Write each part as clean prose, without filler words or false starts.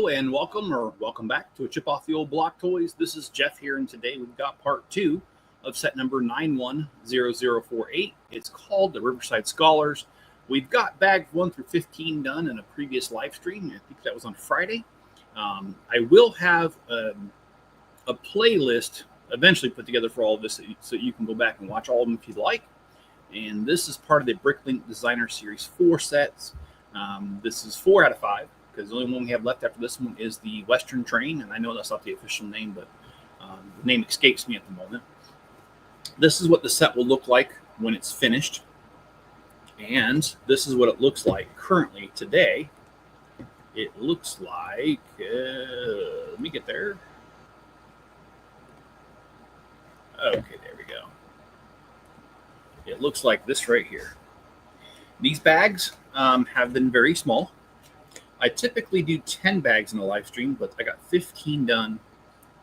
Hello and welcome back to a Chip Off the Old Block Toys. This is Jeff here, and today we've got part 2 of set number 910048. It's called the Riverside Scholars. We've got bags 1 through 15 done in a previous live stream. I think that was on Friday. I will have a playlist eventually put together for all of this so you can go back and watch all of them if you'd like. And this is part of the Bricklink Designer Series 4 sets. This is 4 out of 5. Because the only one we have left after this one is the Western Train, and I know that's not the official name, but the name escapes me at the moment. This is what the set will look like when it's finished, and this is what it looks like currently today. It looks like, let me get there. Okay, there we go. It looks like this right here. These bags have been very small. I typically do 10 bags in a live stream, but I got 15 done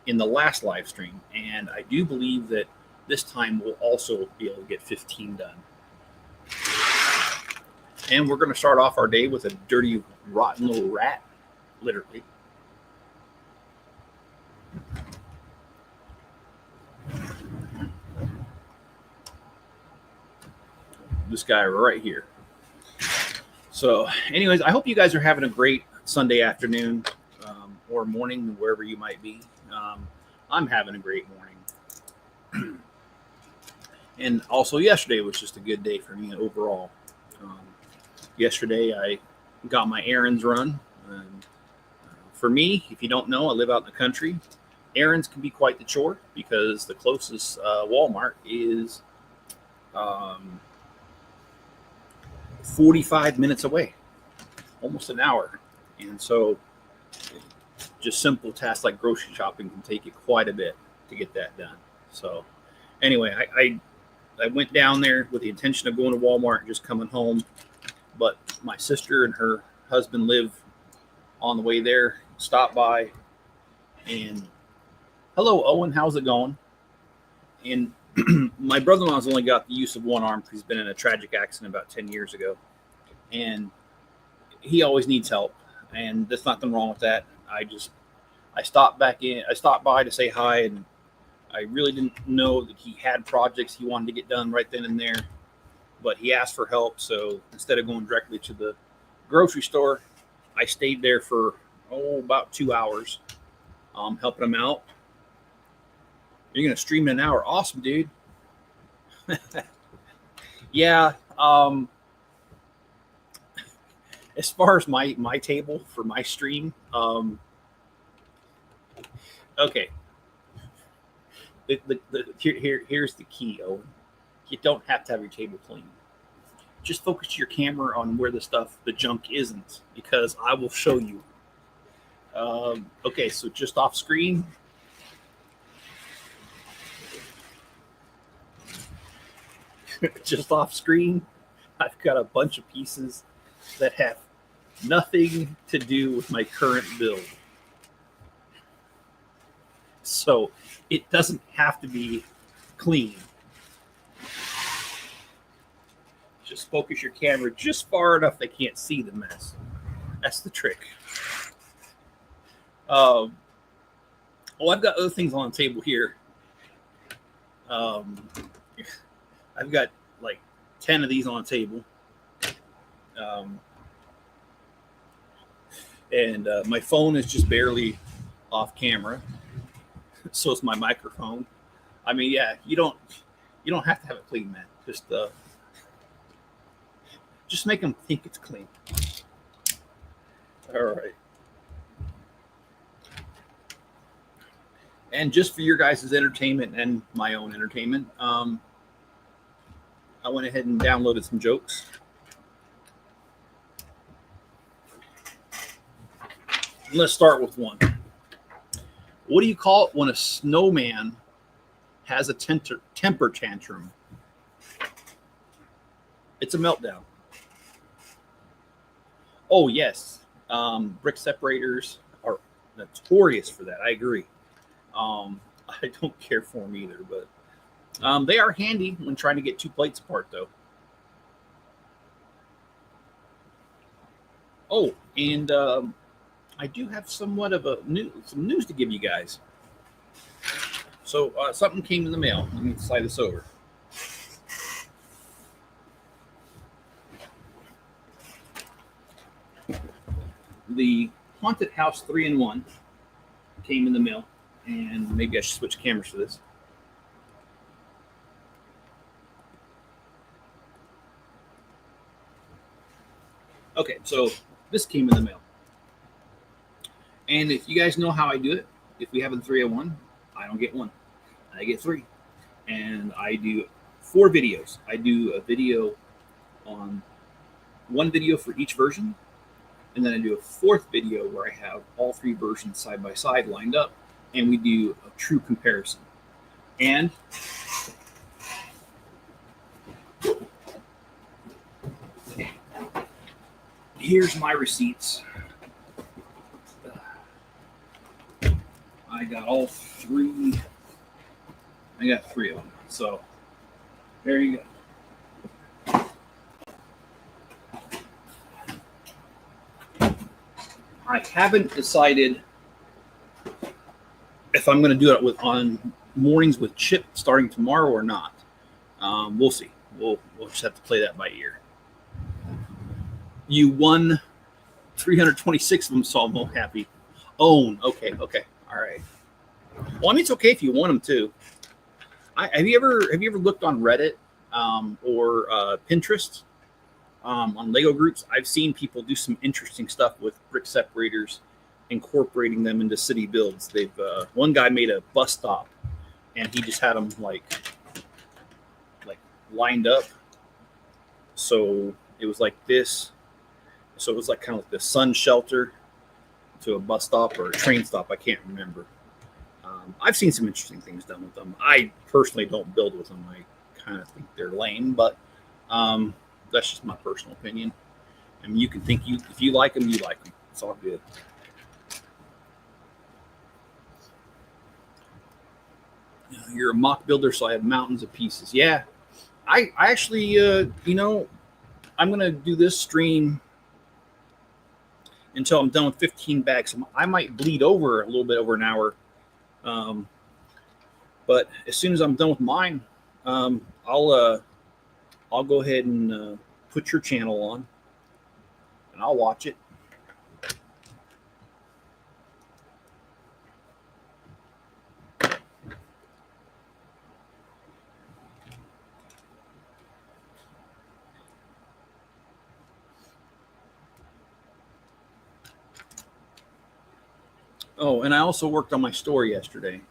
in the last live stream. And I do believe that this time we'll also be able to get 15 done. And we're going to start off our day with a dirty, rotten little rat, literally. This guy right here. So anyways, I hope you guys are having a great Sunday afternoon or morning, wherever you might be. I'm having a great morning. And also yesterday was just a good day for me overall. Yesterday I got my errands run. And, for me, if you don't know, I live out in the country. Errands can be quite the chore because the closest Walmart is 45 minutes away, almost an hour. And so just simple tasks like grocery shopping can take you quite a bit to get that done. So anyway, I went down there with the intention of going to Walmart and just coming home, but my sister and her husband live on the way there, stopped by, and hello Owen, how's it going? And my brother-in-law's only got the use of one arm because he's been in a tragic accident about 10 years ago. And he always needs help. And there's nothing wrong with that. I stopped by to say hi, and I really didn't know that he had projects he wanted to get done right then and there. But he asked for help, so instead of going directly to the grocery store, I stayed there for about 2 hours, helping him out. You're going to stream in an hour. Awesome, dude. Yeah. As far as my table for my stream, okay. Here's the key, Owen. You don't have to have your table clean. Just focus your camera on where the junk isn't, because I will show you. Okay, so just off screen. Just off screen, I've got a bunch of pieces that have nothing to do with my current build. So it doesn't have to be clean. Just focus your camera just far enough they can't see the mess. That's the trick. I've got other things on the table here. I've got like 10 of these on the table. And my phone is just barely off camera. So is my microphone. I mean, yeah, you don't have to have it clean, man. Just make them think it's clean. All right. And just for your guys' entertainment and my own entertainment, I went ahead and downloaded some jokes. Let's start with one. What do you call it when a snowman has a temper tantrum? It's a meltdown. Oh, yes. Brick separators are notorious for that. I agree. I don't care for them either, but they are handy when trying to get two plates apart, though. Oh, and I do have somewhat of some news to give you guys. So something came in the mail. Let me slide this over. The Haunted House 3-in-1 came in the mail, and maybe I should switch cameras for this. Okay, so this came in the mail. And if you guys know how I do it, if we have a 3-in-1, I don't get one. I get 3. And I do 4 videos. I do a video on 1 video for each version. And then I do a 4th video where I have all 3 versions side by side lined up. And we do a true comparison. And here's my receipts. I got all 3. I got 3 of them. So there you go. I haven't decided if I'm going to do it on mornings with Chip starting tomorrow or not. We'll see. We'll just have to play that by ear. You won 326 of them, so I'm happy. Own. Okay. All right. Well, I mean, it's okay if you want them too. Have you ever looked on Reddit or Pinterest on Lego groups? I've seen people do some interesting stuff with brick separators, incorporating them into city builds. They've one guy made a bus stop, and he just had them like lined up. So it was like this. So it was like kind of like the sun shelter to a bus stop or a train stop. I can't remember. I've seen some interesting things done with them. I personally don't build with them. I kind of think they're lame, but that's just my personal opinion. I mean, you can think if you like them, you like them. It's all good. You're a mock builder, so I have mountains of pieces. Yeah, I actually, I'm going to do this stream until I'm done with 15 bags. I might bleed over a little bit over an hour. But as soon as I'm done with mine, I'll go ahead and put your channel on, and I'll watch it. Oh, and I also worked on my store yesterday.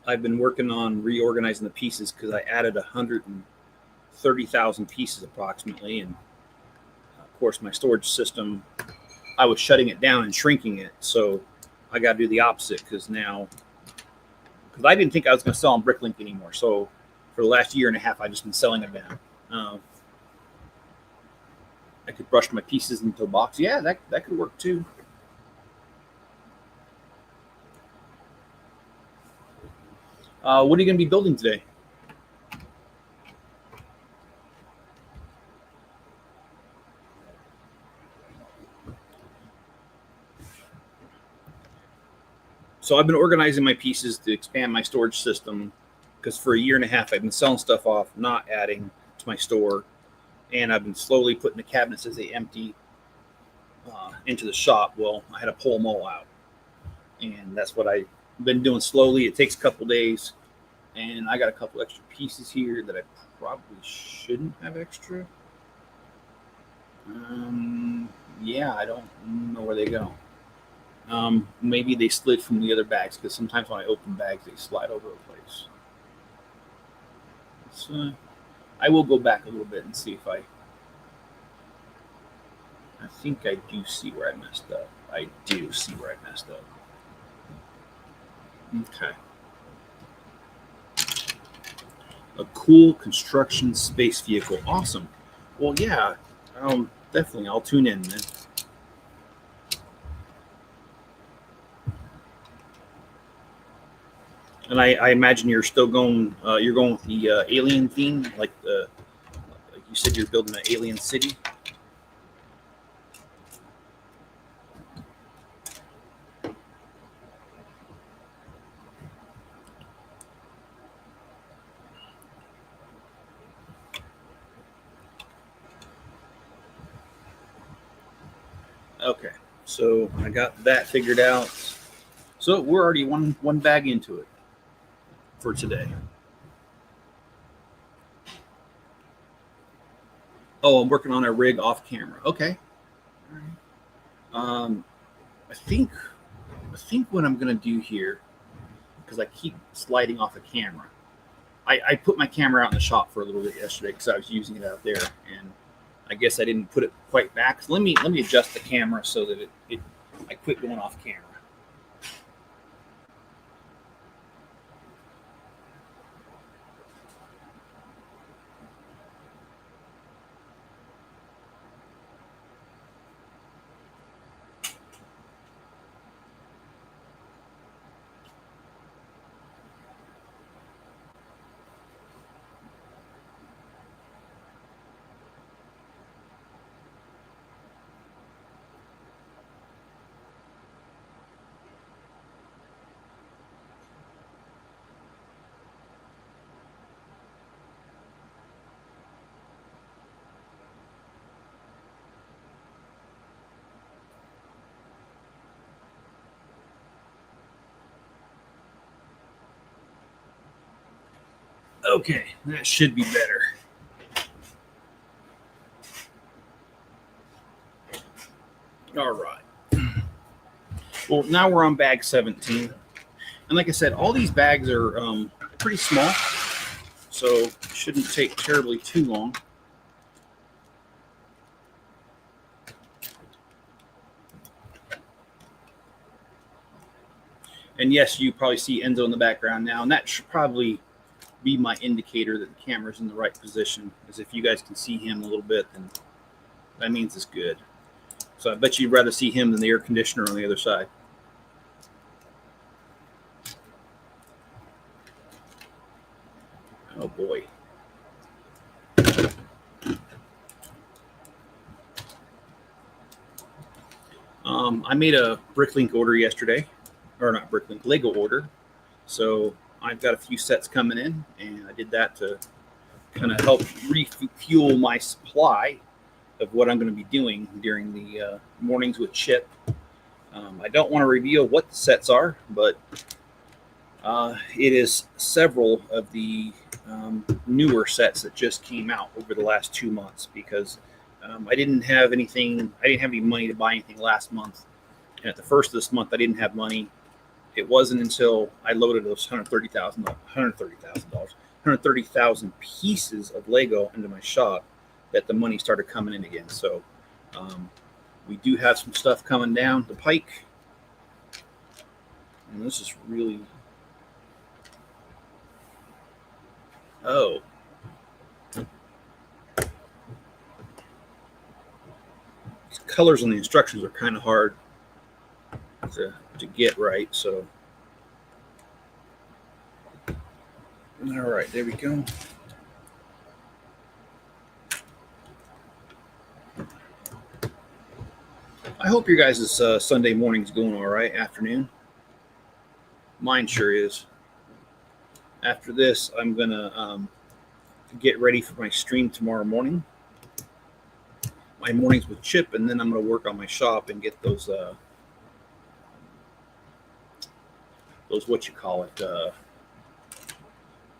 I've been working on reorganizing the pieces because I added 130,000 pieces approximately. And of course, my storage system, I was shutting it down and shrinking it. So I got to do the opposite because I didn't think I was going to sell on Bricklink anymore. So for the last year and a half, I've just been selling them down. I could brush my pieces into a box. Yeah, that could work too. What are you going to be building today? So I've been organizing my pieces to expand my storage system because for a year and a half, I've been selling stuff off, not adding to my store. And I've been slowly putting the cabinets as they empty into the shop. Well, I had to pull them all out. And that's what I've been doing slowly. It takes a couple days. And I got a couple extra pieces here that I probably shouldn't have extra. Yeah, I don't know where they go. Maybe they slid from the other bags because sometimes when I open bags, they slide over the place. So I will go back a little bit and see if I think I do see where I messed up. I do see where I messed up. Okay. A cool construction space vehicle. Awesome. Well, yeah, definitely. I'll tune in then. And I imagine you're still going. You're going with the alien theme, like you said, you're building an alien city. Okay, so I got that figured out. So we're already one bag into it for today. Oh, I'm working on a rig off camera. Okay. Um, I think what I'm gonna do here, because I keep sliding off the camera. I put my camera out in the shop for a little bit yesterday because I was using it out there, and I guess I didn't put it quite back. So let me adjust the camera so that I quit going off camera. Okay, that should be better. All right. Well, now we're on bag 17. And like I said, all these bags are pretty small, so it shouldn't take terribly too long. And yes, you probably see Enzo in the background now, and that should probably be my indicator that the camera's in the right position. Because if you guys can see him a little bit, then that means it's good. So I bet you'd rather see him than the air conditioner on the other side. Oh boy. I made a Bricklink order yesterday, or not Bricklink, Lego order. So I've got a few sets coming in, and I did that to kind of help refuel my supply of what I'm going to be doing during the mornings with Chip. I don't want to reveal what the sets are, but it is several of the newer sets that just came out over the last 2 months because I didn't have any money to buy anything last month. And at the first of this month, I didn't have money. It wasn't until I loaded those 130,000 pieces of Lego into my shop that the money started coming in again. So we do have some stuff coming down the pike. And this is really... Oh. These colors on the instructions are kind of hard to get right, so... All right, there we go. I hope your guys' Sunday morning's going all right, afternoon. Mine sure is. After this, I'm going to get ready for my stream tomorrow morning. My mornings with Chip, and then I'm going to work on my shop and get those what you call it, the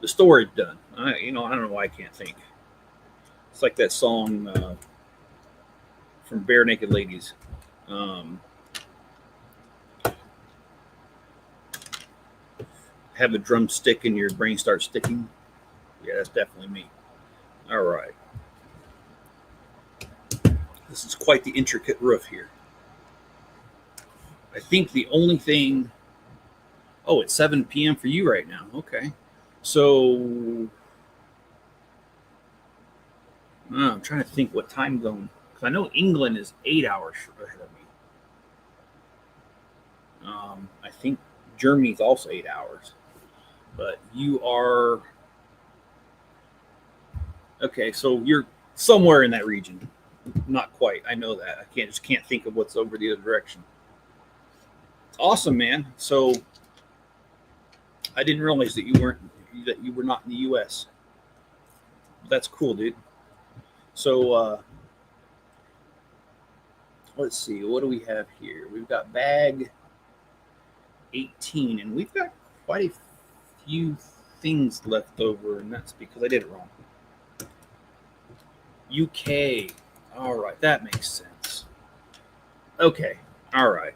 storage done. I don't know why I can't think. It's like that song from Bare Naked Ladies. Have a drumstick and your brain starts sticking. Yeah, that's definitely me. All right. This is quite the intricate roof here. I think the only thing... Oh, it's 7 p.m. for you right now. Okay. So... I'm trying to think what time zone. Because I know England is 8 hours ahead of me. I think Germany's also 8 hours. But you are... Okay, so you're somewhere in that region. Not quite. I know that. I just can't think of what's over the other direction. Awesome, man. So I didn't realize that you were not in the U.S. That's cool, dude. So let's see, what do we have here? We've got bag 18, and we've got quite a few things left over, and that's because I did it wrong. UK. All right, that makes sense. Okay, all right.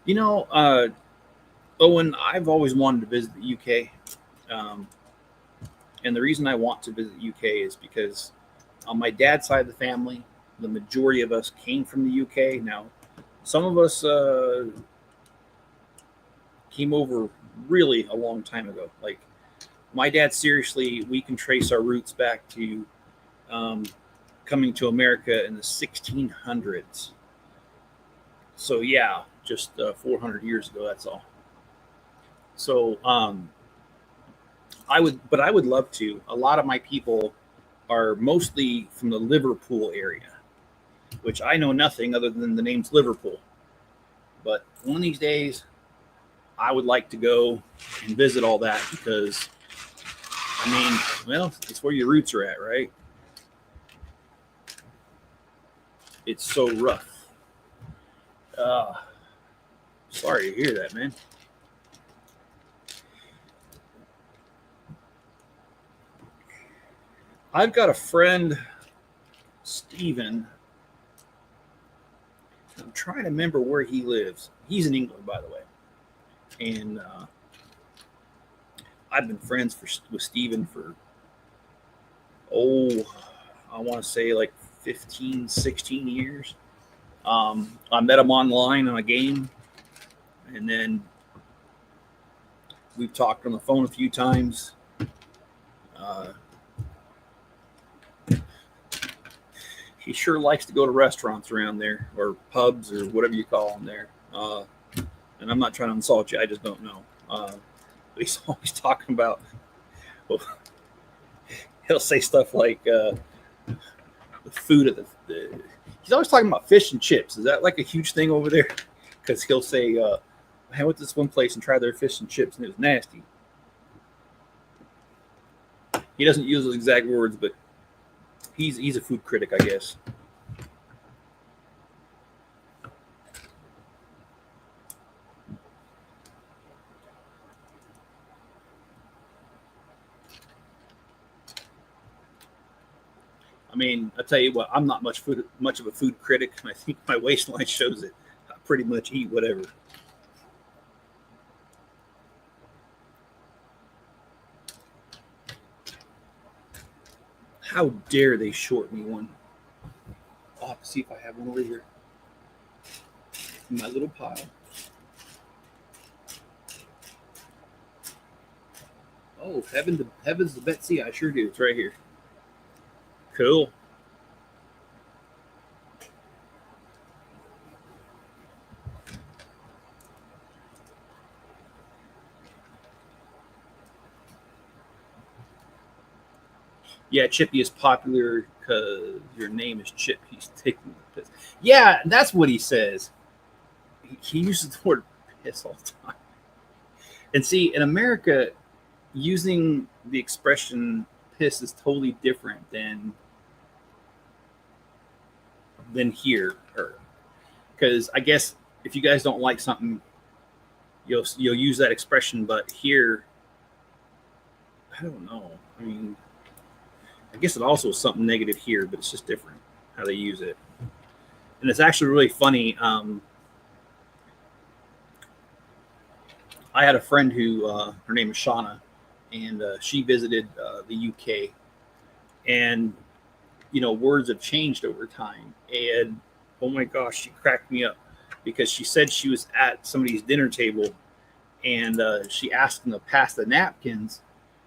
You know, Owen, I've always wanted to visit the UK. Um, and the reason I want to visit the UK is because on my dad's side of the family, the majority of us came from the UK. Now, some of us came over really a long time ago. Like my dad, seriously, we can trace our roots back to um, coming to America in the 1600s. So yeah, just 400 years ago. That's all. So I would love to. A lot of my people are mostly from the Liverpool area, which I know nothing other than the name's Liverpool. But one of these days, I would like to go and visit all that because, I mean, well, it's where your roots are at, right? It's so rough. Uh, sorry to hear that, man. I've got a friend, Steven. I'm trying to remember where he lives. He's in England, by the way. And I've been friends with Steven for, oh, I want to say like 15, 16 years. I met him online on a game, and then we've talked on the phone a few times. Uh, he sure likes to go to restaurants around there, or pubs, or whatever you call them there. And I'm not trying to insult you, I just don't know. But he's always talking about, well, he'll say stuff like the food at the. He's always talking about fish and chips. Is that like a huge thing over there? Because he'll say, I went to this one place and tried their fish and chips, and it was nasty. He doesn't use those exact words, but he's a food critic, I guess. I mean, I tell you what, I'm not much of a food critic, and I think my waistline shows it. I pretty much eat whatever. How dare they short me one? I'll have to see if I have one over here in my little pile. Oh, heavens to Betsy, I sure do. It's right here. Cool. Yeah, Chippy is popular because your name is Chip. He's taking the piss. Yeah, that's what he says. He uses the word piss all the time. And see, in America, using the expression piss is totally different than here. Because I guess if you guys don't like something, you'll use that expression. But here, I don't know. I mean, I guess it also is something negative here, but it's just different how they use it. And it's actually really funny. I had a friend who her name is Shauna, and she visited the UK, and words have changed over time. And oh my gosh, she cracked me up because she said she was at somebody's dinner table, and she asked them to pass the napkins,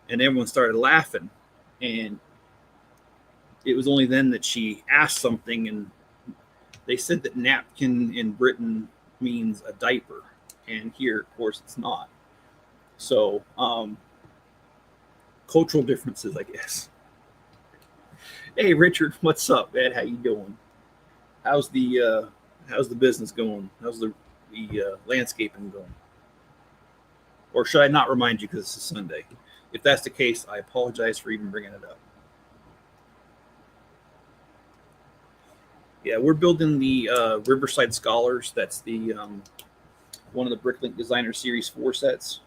and everyone started laughing, and it was only then that she asked something, and they said that napkin in Britain means a diaper, and here, of course, it's not. So, cultural differences, I guess. Hey, Richard, what's up, man? How you doing? How's the business going? How's the landscaping going? Or should I not remind you because it's a Sunday? If that's the case, I apologize for even bringing it up. Yeah, we're building the Riverside Scholars. That's the one of the Bricklink Designer Series 4 sets.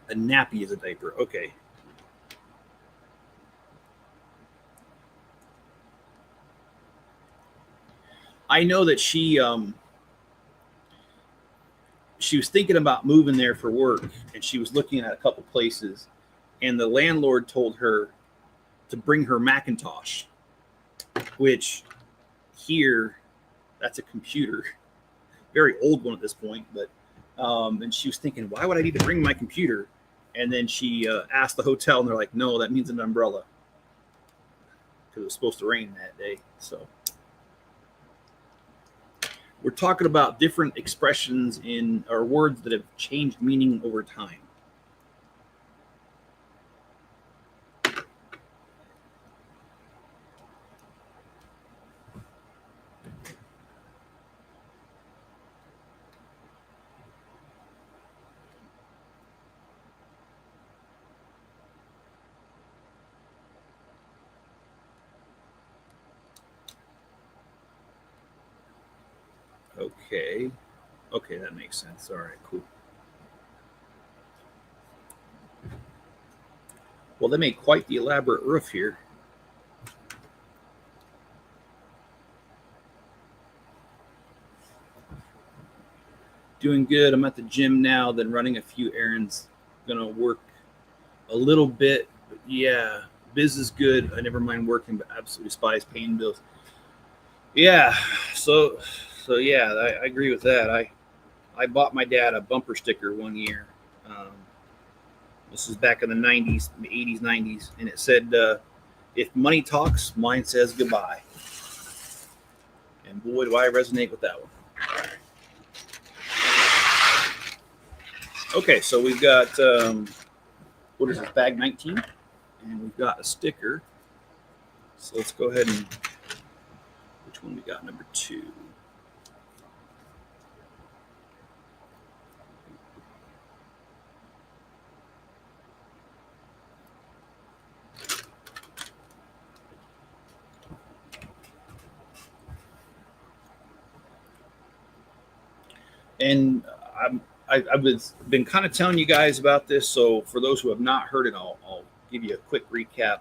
A nappy is a diaper. Okay. I know that she was thinking about moving there for work, and she was looking at a couple places, and the landlord told her to bring her Macintosh, which here, that's a computer, very old one at this point, but and she was thinking, why would I need to bring my computer? And then she asked the hotel, and they're like, no, that means an umbrella, because it was supposed to rain that day. So we're talking about different expressions in or words that have changed meaning over time. Okay. Okay, that makes sense. All right, cool. Well, they made quite the elaborate roof here. Doing good. I'm at the gym now, then running a few errands. Gonna work a little bit. But yeah, biz is good. I never mind working, but absolutely despise paying bills. Yeah, so yeah, I agree with that. I bought my dad a bumper sticker one year. Um, this is back in the 90s, 80s, 90s, and it said, if money talks, mine says goodbye. And boy, do I resonate with that one. Okay, so we've got, what is this, bag 19? And we've got a sticker. So let's go ahead and, which one we got, number 2? And I've been kind of telling you guys about this. So for those who have not heard it, I'll give you a quick recap.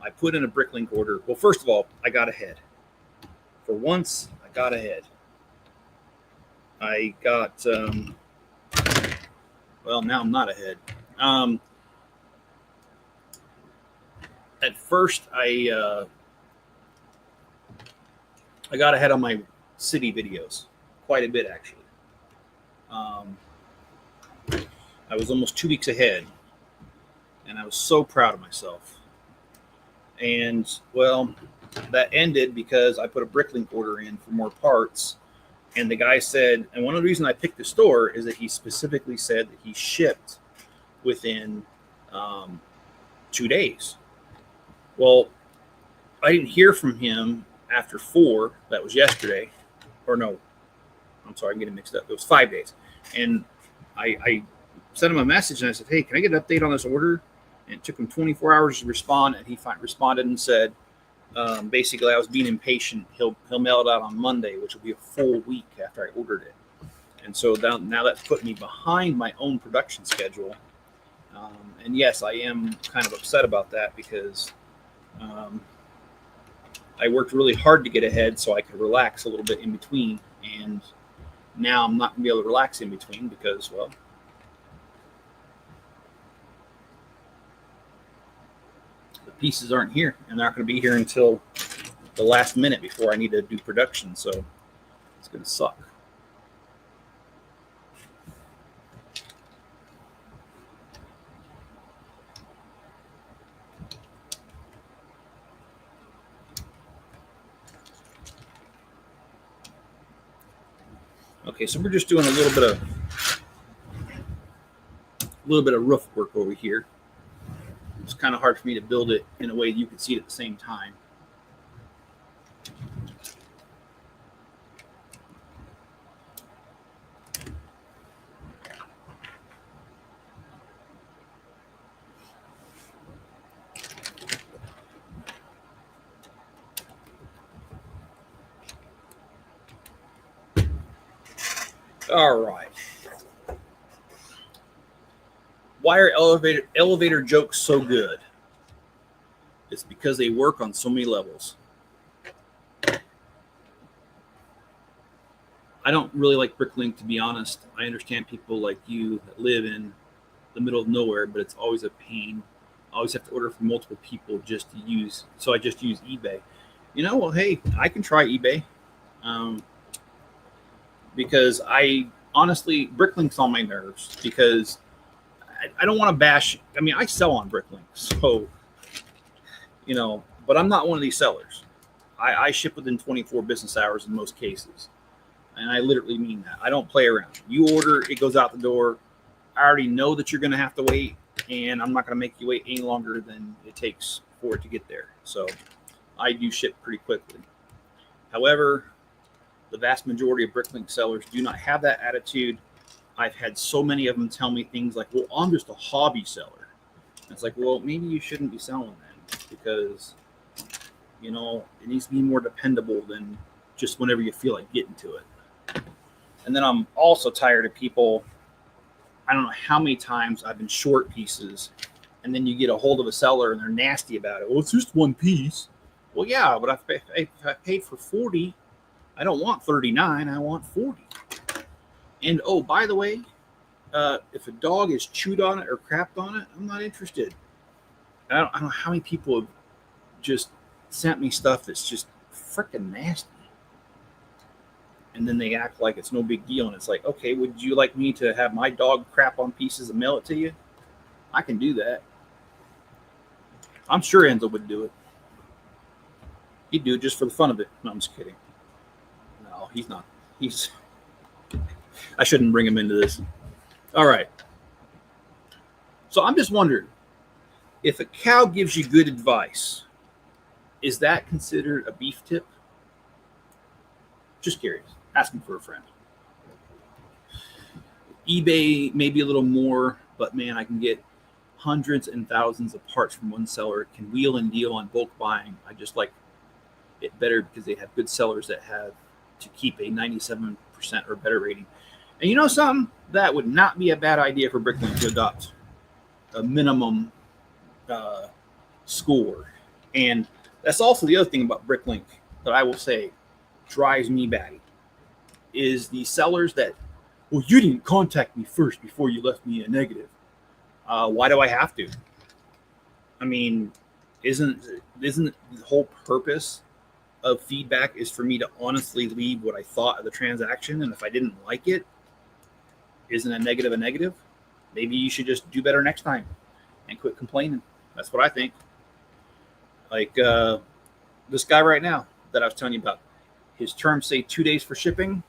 I put in a Bricklink order. Well, first of all, I got ahead. For once, I got ahead. I got, well, now I'm not ahead. At first, I got ahead on my city videos, quite a bit actually. I was almost 2 weeks ahead, and I was so proud of myself. And well, that ended because I put a Bricklink order in for more parts, and the guy said, and one of the reasons I picked the store is that he specifically said that he shipped within 2 days. Well, I didn't hear from him after 4. That was yesterday, or no, I'm sorry, I'm getting mixed up. It was 5 days, and I sent him a message and I said, "Hey, can I get an update on this order?" And it took him 24 hours to respond, and he responded and said, basically, I was being impatient. He'll mail it out on Monday, which will be a full week after I ordered it. And so now that's put me behind my own production schedule. And yes, I am kind of upset about that because I worked really hard to get ahead so I could relax a little bit in between. And now I'm not going to be able to relax in between because, well, the pieces aren't here, and they're not going to be here until the last minute before I need to do production. So it's going to suck. Okay, so we're just doing a little bit of roof work over here. It's kind of hard for me to build it in a way you can see it at the same time. All right. Why are elevator jokes so good? It's because they work on so many levels. I don't really like Bricklink, to be honest. I understand people like you that live in the middle of nowhere, but it's always a pain. I always have to order from multiple people just to use. So I just use eBay. Well, hey, I can try eBay, um, because I honestly Bricklink's on my nerves because I don't want to bash. I mean, I sell on Bricklink, so but I'm not one of these sellers. I ship within 24 business hours in most cases, and I literally mean that. I don't play around. You order, it goes out the door. I already know that you're going to have to wait, and I'm not going to make you wait any longer than it takes for it to get there. So I do ship pretty quickly. However, the vast majority of Bricklink sellers do not have that attitude. I've had so many of them tell me things like, well, I'm just a hobby seller. And it's like, well, maybe you shouldn't be selling then because, it needs to be more dependable than just whenever you feel like getting to it. And then I'm also tired of people. I don't know how many times I've been short pieces, and then you get a hold of a seller and they're nasty about it. Well, it's just one piece. Well, yeah, but if I paid for 40, I don't want 39. I want 40. And oh, by the way, if a dog is chewed on it or crapped on it, I'm not interested. I don't know how many people have just sent me stuff that's just freaking nasty. And then they act like it's no big deal. And it's like, okay, would you like me to have my dog crap on pieces and mail it to you? I can do that. I'm sure Enzo would do it. He'd do it just for the fun of it. No, I'm just kidding. No, he's not. I shouldn't bring him into this. All right. So I'm just wondering, if a cow gives you good advice, is that considered a beef tip? Just curious. Asking for a friend. eBay maybe a little more, but man, I can get hundreds and thousands of parts from one seller. It can wheel and deal on bulk buying. I just like it better because they have good sellers that have to keep a 97% or better rating. And you know something? That would not be a bad idea for Bricklink to adopt a minimum score. And that's also the other thing about Bricklink that I will say drives me batty is the sellers that, well, you didn't contact me first before you left me a negative. Why do I have to? I mean, isn't the whole purpose of feedback is for me to honestly leave what I thought of the transaction? And if I didn't like it, isn't a negative a negative? Maybe you should just do better next time and quit complaining. That's what I think. Like this guy right now that I was telling you about, his terms say 2 days for shipping,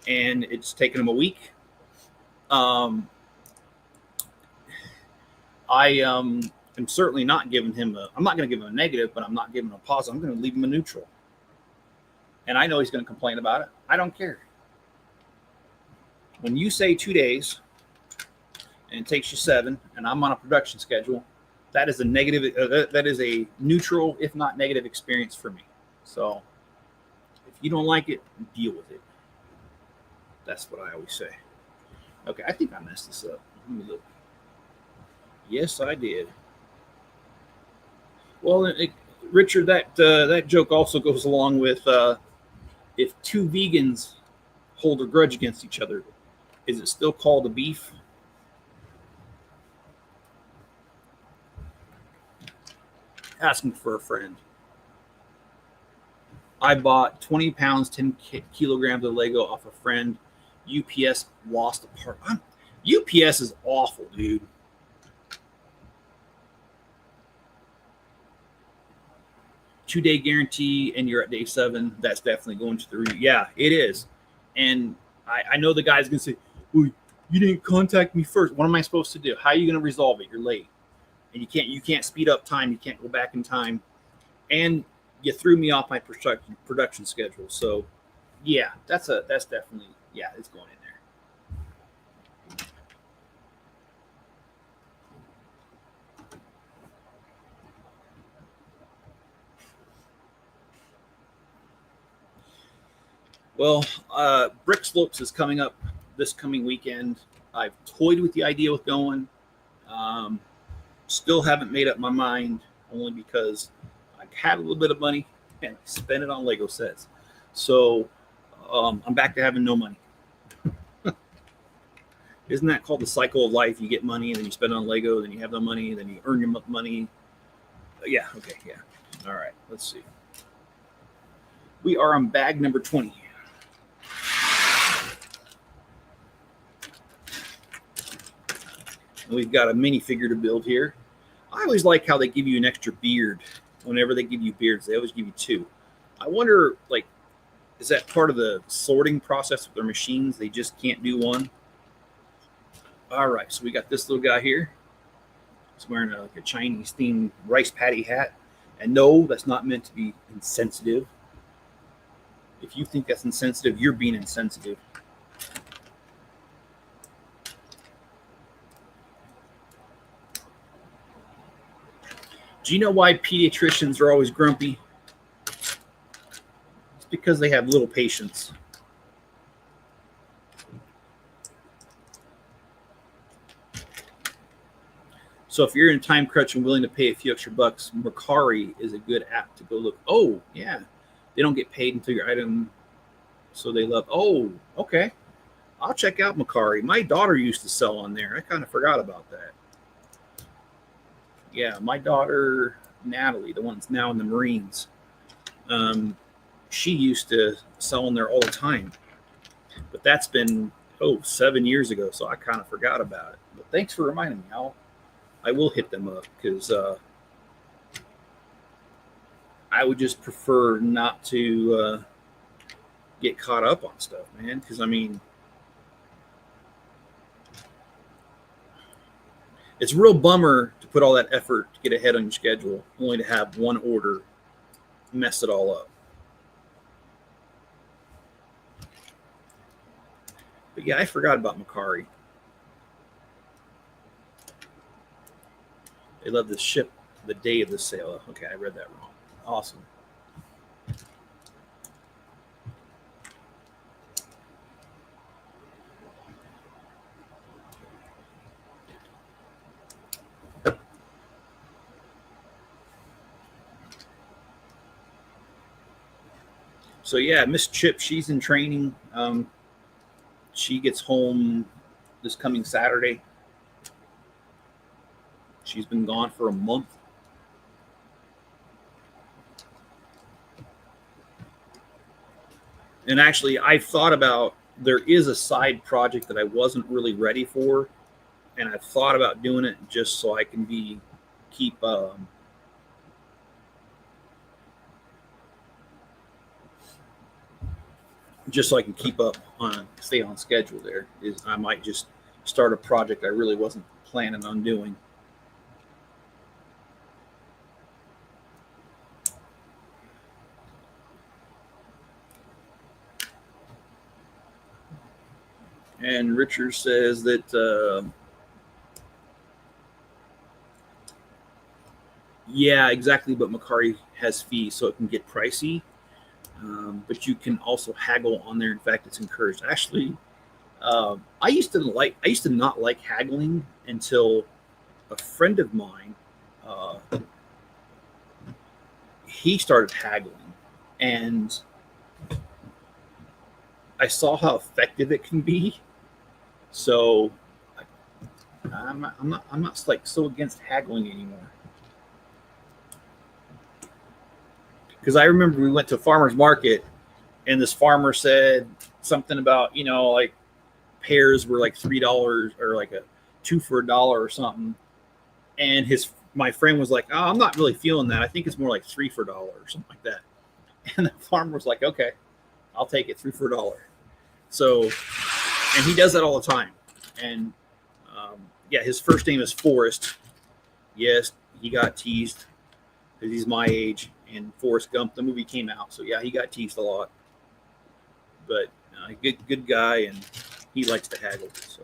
and it's taken him a week. I am certainly not giving him I'm not going to give him a negative, but I'm not giving him a positive. I'm going to leave him a neutral. And I know he's going to complain about it. I don't care. When you say 2 days and it takes you 7, and I'm on a production schedule, that is a negative. That is a neutral, if not negative, experience for me. So if you don't like it, deal with it. That's what I always say. Okay, I think I messed this up. Let me look. Yes, I did. Well, Richard, that joke also goes along with if two vegans hold a grudge against each other, is it still called a beef? Asking for a friend. I bought 20 pounds, 10 kilograms of Lego off a friend. UPS lost a part. UPS is awful, dude. Two-day guarantee, and you're at day 7. That's definitely going to the review. Yeah, it is. And I know the guy's going to say, well, you didn't contact me first. What am I supposed to do? How are you going to resolve it? You're late. And you can't speed up time. You can't go back in time. And you threw me off my production schedule. So, yeah, that's definitely, yeah, it's going in there. Well, Brick Slopes is coming up this coming weekend. I've toyed with the idea with going. Still haven't made up my mind, only because I had a little bit of money and I spent it on Lego sets. So I'm back to having no money. Isn't that called the cycle of life? You get money and then you spend it on Lego, then you have no money, then you earn your money. Yeah, okay, yeah. All right, let's see. We are on bag number 20. And we've got a minifigure to build here. I always like how they give you an extra beard. Whenever they give you beards, they always give you two. I wonder, like, is that part of the sorting process with their machines? They just can't do one? All right, so we got this little guy here. He's wearing like a Chinese-themed rice patty hat. And no, that's not meant to be insensitive. If you think that's insensitive, you're being insensitive. Do you know why pediatricians are always grumpy? It's because they have little patience. So if you're in a time crunch and willing to pay a few extra bucks, Mercari is a good app to go look. Oh, yeah. They don't get paid until your item, so they love. Oh, okay. I'll check out Mercari. My daughter used to sell on there. I kind of forgot about that. Yeah, my daughter, Natalie, the one that's now in the Marines, she used to sell on there all the time. But that's been, 7 years ago, so I kind of forgot about it. But thanks for reminding me. I will hit them up because I would just prefer not to get caught up on stuff, man. Because, I mean, it's a real bummer to put all that effort to get ahead on your schedule, only to have one order mess it all up. But yeah, I forgot about Mercari. They love to ship the day of the sale. Okay, I read that wrong. Awesome. So yeah, Miss Chip, she's in training. She gets home this coming Saturday. She's been gone for a month. And actually, I've thought about, there is a side project that I wasn't really ready for, and I've thought about doing it just so I can keep just so I can keep up on, stay on schedule. There is, I might just start a project I really wasn't planning on doing. And Richard says that, yeah, exactly, but Mercari has fees, so it can get pricey. But you can also haggle on there. In fact, it's encouraged. Actually, I used to not like haggling until a friend of mine, he started haggling, and I saw how effective it can be. So I'm not like so against haggling anymore. Because I remember we went to a farmer's market, and this farmer said something about, like pears were like $3 or like a 2 for $1 or something. And my friend was like, "Oh, I'm not really feeling that. I think it's more like 3 for $1 or something like that." And the farmer was like, "Okay, I'll take it, 3 for $1." So, and he does that all the time. And yeah, his first name is Forrest. Yes, he got teased because he's my age. And Forrest Gump, the movie, came out, so yeah, he got teased a lot. But good guy, and he likes to haggle. So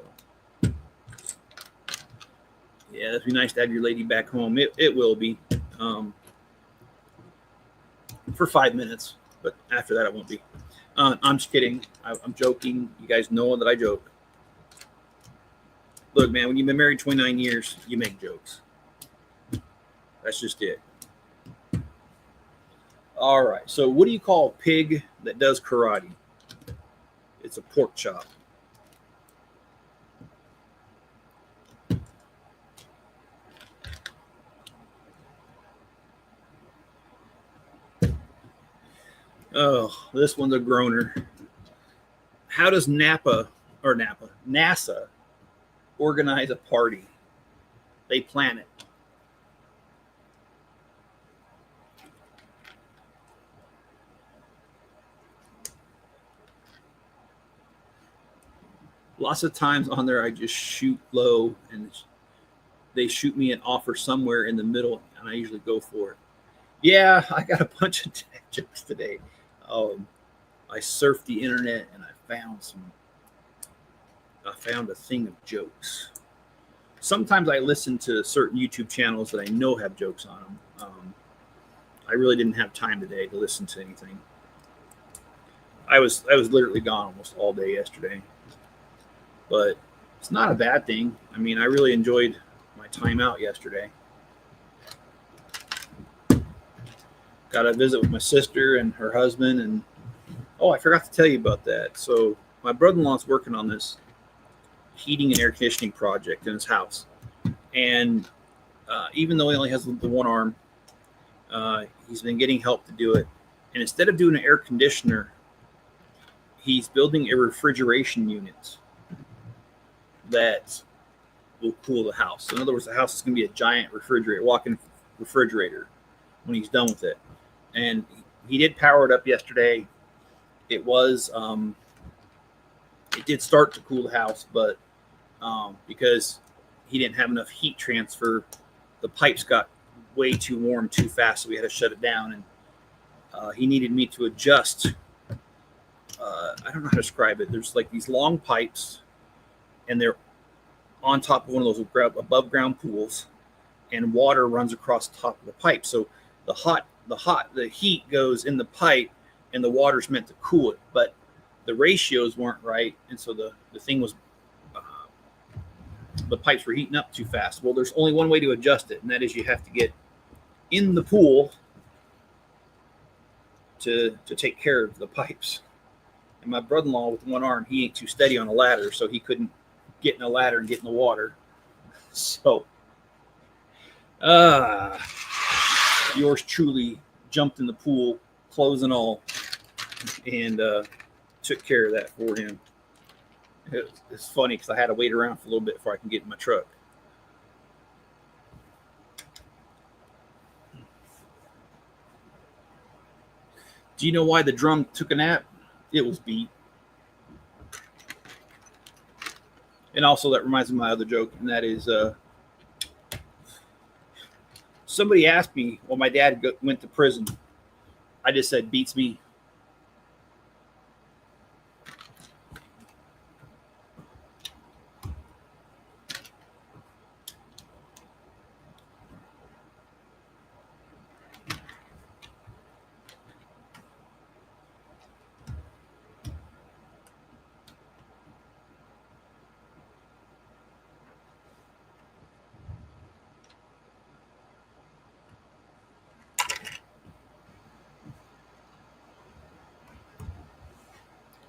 yeah, it'd be nice to have your lady back home. It will be for 5 minutes, but after that, it won't be. I'm just kidding. I'm joking. You guys know that I joke. Look, man, when you've been married 29 years, you make jokes. That's just it. All right. So what do you call a pig that does karate? It's a pork chop. Oh, this one's a groaner. How does NASA organize a party? They plan it. Lots of times on there, I just shoot low and they shoot me an offer somewhere in the middle, and I usually go for it. Yeah, I got a bunch of tech jokes today. I surfed the internet and I found a thing of jokes. Sometimes I listen to certain YouTube channels that I know have jokes on them. I really didn't have time today to listen to anything. I was literally gone almost all day yesterday, but it's not a bad thing. I mean, I really enjoyed my time out yesterday. Got a visit with my sister and her husband, and I forgot to tell you about that. So my brother-in-law's working on this heating and air conditioning project in his house, and even though he only has the one arm, he's been getting help to do it. And instead of doing an air conditioner, he's building a refrigeration unit that will cool the house. So in other words, the house is going to be a giant refrigerator, walk-in refrigerator when he's done with it. And he did power it up yesterday. It was, it did start to cool the house, but because he didn't have enough heat transfer, the pipes got way too warm too fast, so we had to shut it down. And he needed me to adjust. I don't know how to describe it. There's like these long pipes, and they're on top of one of those above ground pools, and water runs across the top of the pipe. So the heat goes in the pipe, and the water's meant to cool it, but the ratios weren't right, and so the thing was, the pipes were heating up too fast. Well, there's only one way to adjust it, and that is you have to get in the pool to take care of the pipes. And my brother-in-law with one arm, he ain't too steady on a ladder, so he couldn't get in a ladder and get in the water. So yours truly jumped in the pool, clothes and all, and took care of that for him. It's funny because I had to wait around for a little bit before I can get in my truck. Do you know why the drum took a nap? It was beat. And also that reminds me of my other joke, and that is somebody asked me, well, my dad went to prison. I just said, beats me.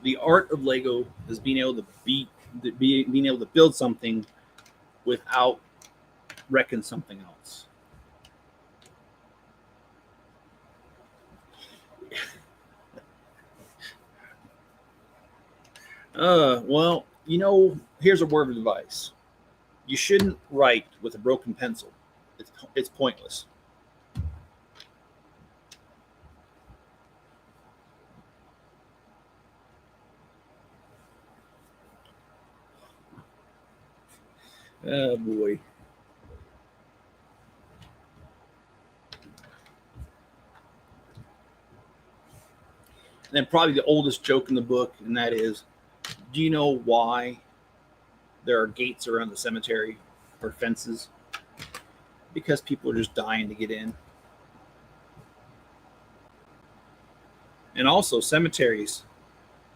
The art of Lego is being able to build something without wrecking something else. Well, here's a word of advice. You shouldn't write with a broken pencil. It's pointless. Oh, boy. And then probably the oldest joke in the book, and that is, do you know why there are gates around the cemetery or fences? Because people are just dying to get in. And also cemeteries.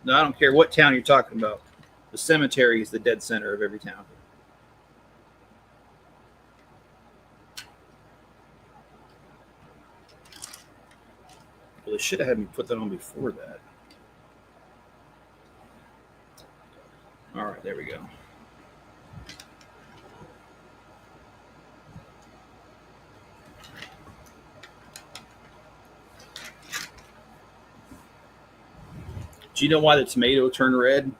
Now, I don't care what town you're talking about. The cemetery is the dead center of every town. Well, they should have had me put that on before that. All right, there we go. Do you know why the tomato turned red?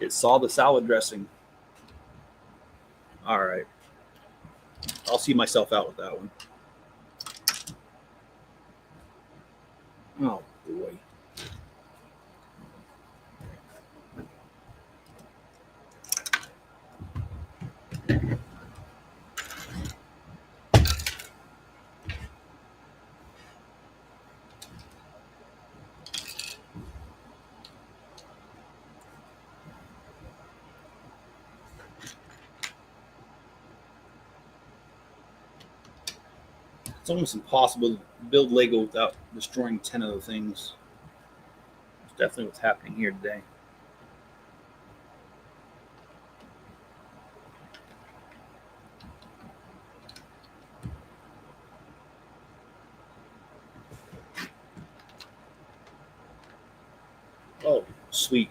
It saw the salad dressing. All right. I'll see myself out with that one. Oh, boy. It's almost impossible to build Lego without destroying 10 other things. That's definitely what's happening here today. Oh, sweet.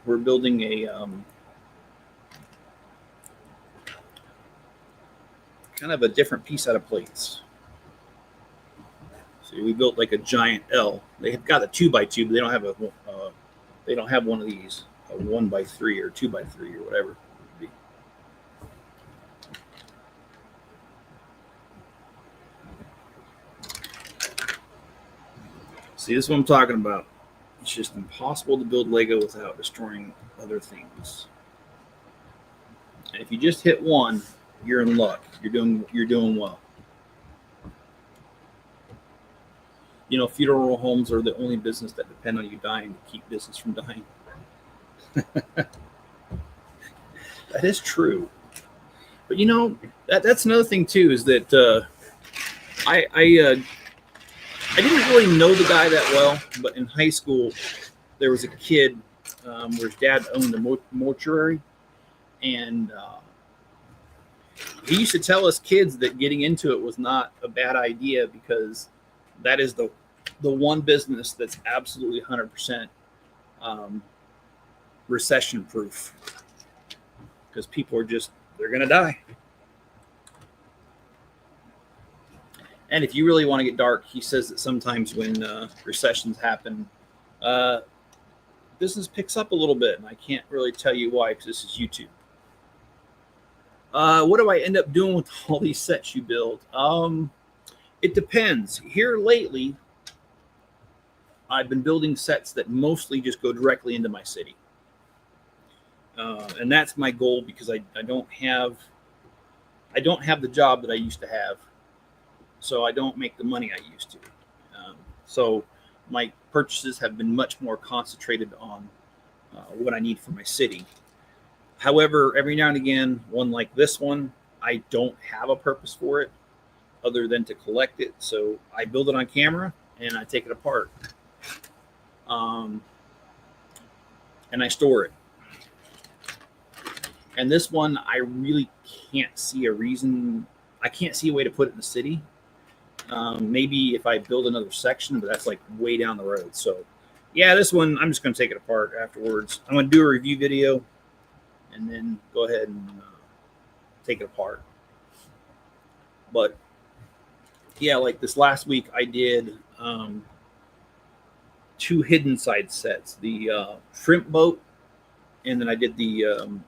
We're building a kind of a different piece out of plates. See, we built like a giant L. They have got a 2x2, but they don't have one of these, a 1x3 or 2x3 or whatever it would be. See, this is what I'm talking about. It's just impossible to build Lego without destroying other things. And if you just hit one, you're in luck. You're doing well. You know, funeral homes are the only business that depend on you dying to keep business from dying. That is true. But you know, that's another thing too, is that I didn't really know the guy that well, but in high school there was a kid where his dad owned a mortuary, and he used to tell us kids that getting into it was not a bad idea, because that is the one business that's absolutely 100% recession proof, because people are they're going to die. And if you really want to get dark, he says that sometimes when recessions happen, business picks up a little bit, and I can't really tell you why, because this is YouTube. What do I end up doing with all these sets you build? It depends. Here lately, I've been building sets that mostly just go directly into my city. And that's my goal, because I don't have the job that I used to have. So I don't make the money I used to. So my purchases have been much more concentrated on what I need for my city. However, every now and again, one like this one, I don't have a purpose for it other than to collect it. So I build it on camera and I take it apart. And I store it. And this one, I really can't see a reason. I can't see a way to put it in the city. Maybe if I build another section, but that's like way down the road. So yeah, this one, I'm just going to take it apart afterwards. I'm going to do a review video and then go ahead and take it apart. But yeah, like this last week, I did 2 hidden side sets, the shrimp boat, and then I did the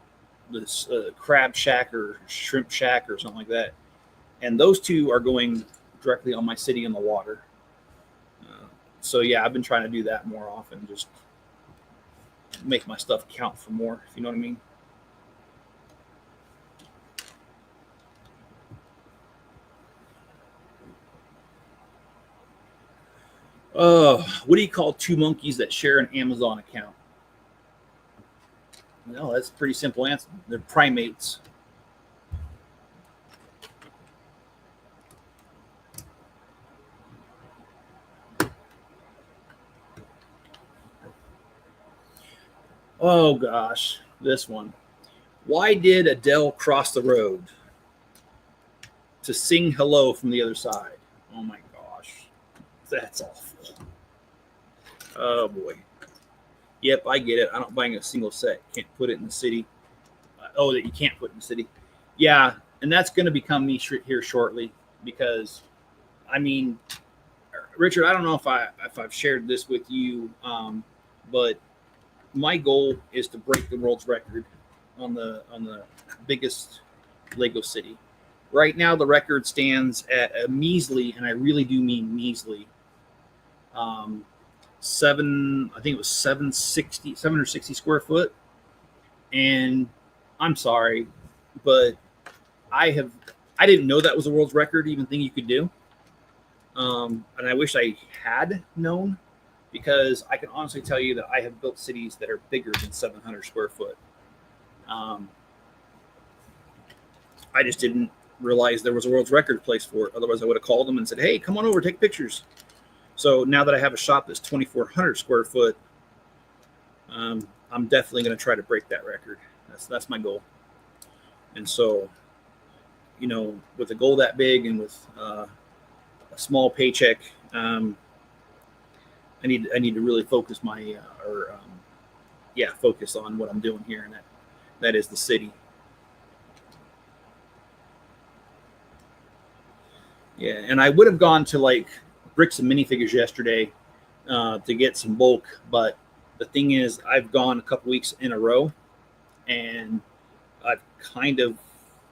crab shack or shrimp shack or something like that. And those 2 are going directly on my city in the water. So yeah, I've been trying to do that more often, just make my stuff count for more, if you know what I mean. What do you call 2 monkeys that share an Amazon account? No, that's a pretty simple answer. They're primates. Oh gosh, this one. Why did Adele cross the road? to sing hello from the other side. Oh my gosh, that's awful. Oh boy. Yep, I get it. I'm not buying a single set. Can't put it in the city. That you can't put in the city. Yeah, and that's going to become me here shortly because, I mean, Richard, I don't know if I've shared this with you, but my goal is to break the world's record on the biggest Lego city. Right now, the record stands at a measly, and I really do mean measly, I think it was 760 square foot. And I'm sorry, but I didn't know that was the world's record even thing you could do. And I wish I had known, because I can honestly tell you that I have built cities that are bigger than 700 square foot. I just didn't realize there was a world's record place for it. Otherwise, I would have called them and said, hey, come on over, take pictures. So now that I have a shop that's 2,400 square foot, I'm definitely going to try to break that record. That's my goal. And so, with a goal that big and with a small paycheck, I need to really focus focus on what I'm doing here, and that is the city. Yeah, and I would have gone to like Bricks and Minifigures yesterday to get some bulk, but the thing is, I've gone a couple weeks in a row, and I've kind of,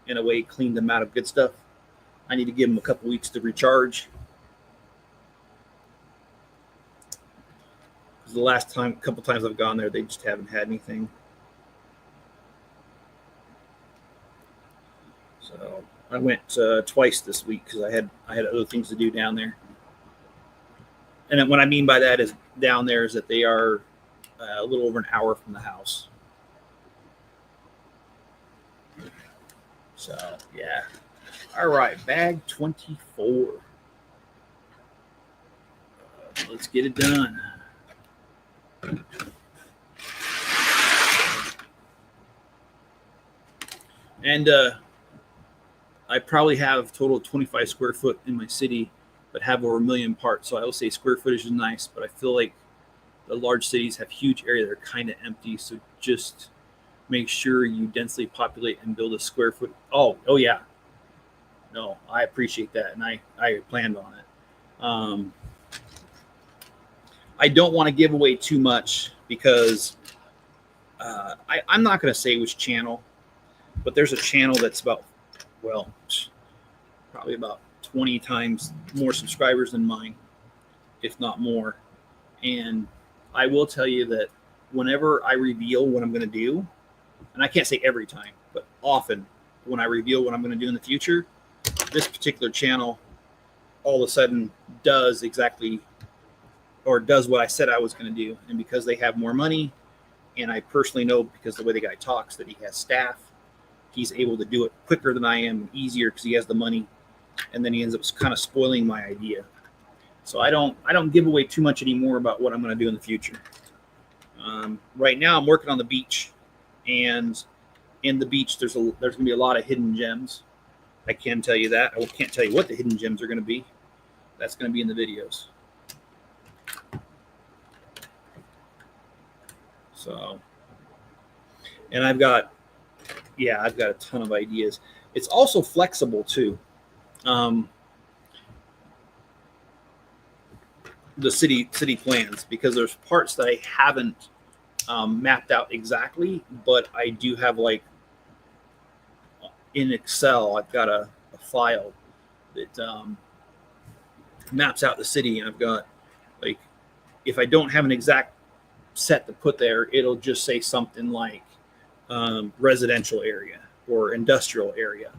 in a way, cleaned them out of good stuff. I need to give them a couple weeks to recharge. Because the couple times I've gone there, they just haven't had anything. So I went twice this week because I had other things to do down there. And what I mean by that is down there is that they are a little over an hour from the house. So, yeah. All right, bag 24. Let's get it done. And I probably have a total of 25 square foot in my city, but have over 1 million parts. So I will say square footage is nice, but I feel like the large cities have huge areas that are kind of empty. So just make sure you densely populate and build a square foot. Oh yeah. No, I appreciate that, and I planned on it. I don't want to give away too much because I'm not going to say which channel, but there's a channel that's probably about 20 times more subscribers than mine, if not more. And I will tell you that whenever I reveal what I'm going to do, and I can't say every time, but often when I reveal what I'm going to do in the future, this particular channel all of a sudden does what I said I was going to do. And because they have more money, and I personally know because the way the guy talks that he has staff, he's able to do it quicker than I am, easier because he has the money. And then he ends up kind of spoiling my idea. So I don't give away too much anymore about what I'm going to do in the future. Right now I'm working on the beach, and in the beach there's going to be a lot of hidden gems. I can tell you that. I can't tell you what the hidden gems are going to be. That's going to be in the videos. So, and I've got a ton of ideas. It's also flexible too. The city plans, because there's parts that I haven't mapped out exactly, but I do have, like, in Excel, I've got a file that maps out the city, and I've got, like, if I don't have an exact set to put there, it'll just say something like residential area or industrial area.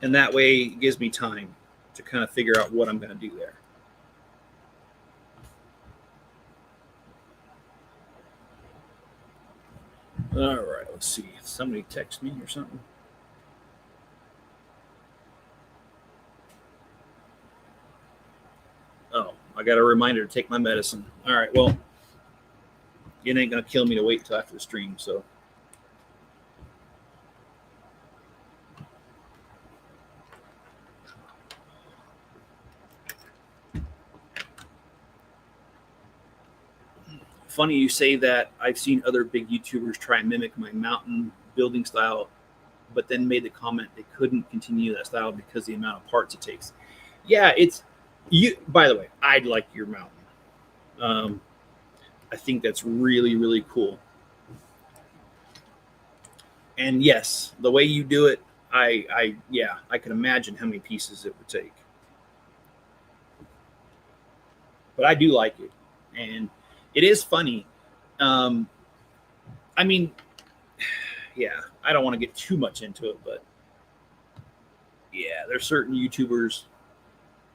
And that way it gives me time to kind of figure out what I'm going to do there. All right, let's see. Somebody text me or something. Oh, I got a reminder to take my medicine. All right, well, it ain't going to kill me to wait till after the stream, so funny you say that. I've seen other big YouTubers try and mimic my mountain building style, but then made the comment they couldn't continue that style because of the amount of parts it takes. Yeah, it's you. By the way, I'd like your mountain. I think that's really, really cool. And yes, the way you do it, yeah, I can imagine how many pieces it would take. But I do like it, and it is funny. Um, I mean, yeah, I don't want to get too much into it, but yeah, there's certain YouTubers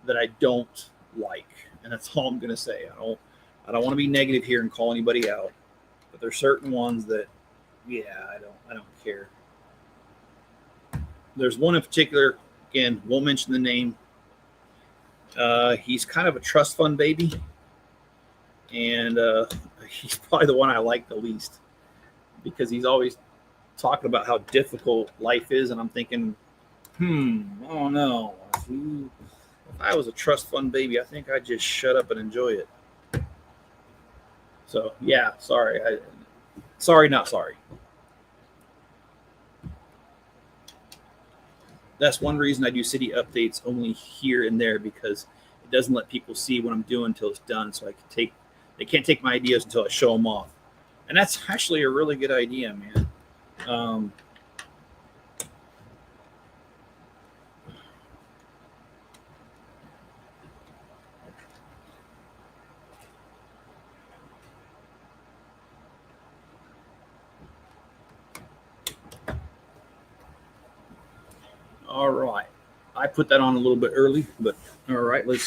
that I don't like, and that's all I'm gonna say. I don't want to be negative here and call anybody out, but there's certain ones that, yeah, I don't care. There's one in particular. Again, won't mention the name. He's kind of a trust fund baby, and he's probably the one I like the least because he's always talking about how difficult life is, and I'm thinking, oh no, if I was a trust fund baby, I think I'd just shut up and enjoy it. So yeah, sorry, sorry, not sorry. That's one reason I do city updates only here and there, because it doesn't let people see what I'm doing until it's done. So they can't take my ideas until I show them off. And that's actually a really good idea, man. All right. I put that on a little bit early, but all right, let's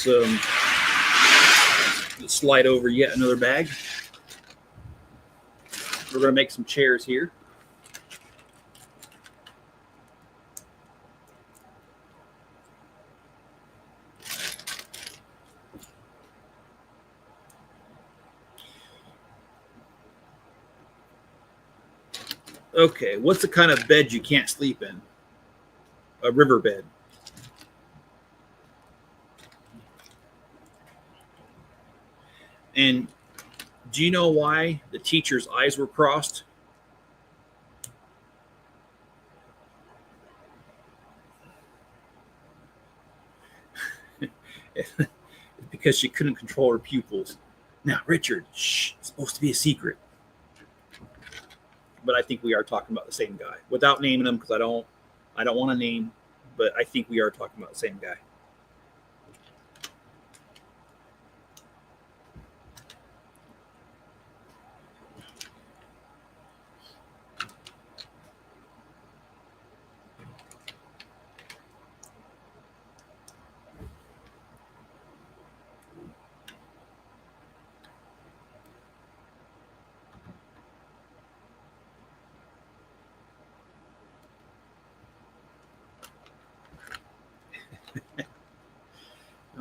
slide over yet another bag. We're going to make some chairs here. Okay, what's the kind of bed you can't sleep in? A river bed. And do you know why the teacher's eyes were crossed? Because she couldn't control her pupils. Now, Richard, shh, it's supposed to be a secret. But I think we are talking about the same guy, without naming him, because I don't want to name, but I think we are talking about the same guy.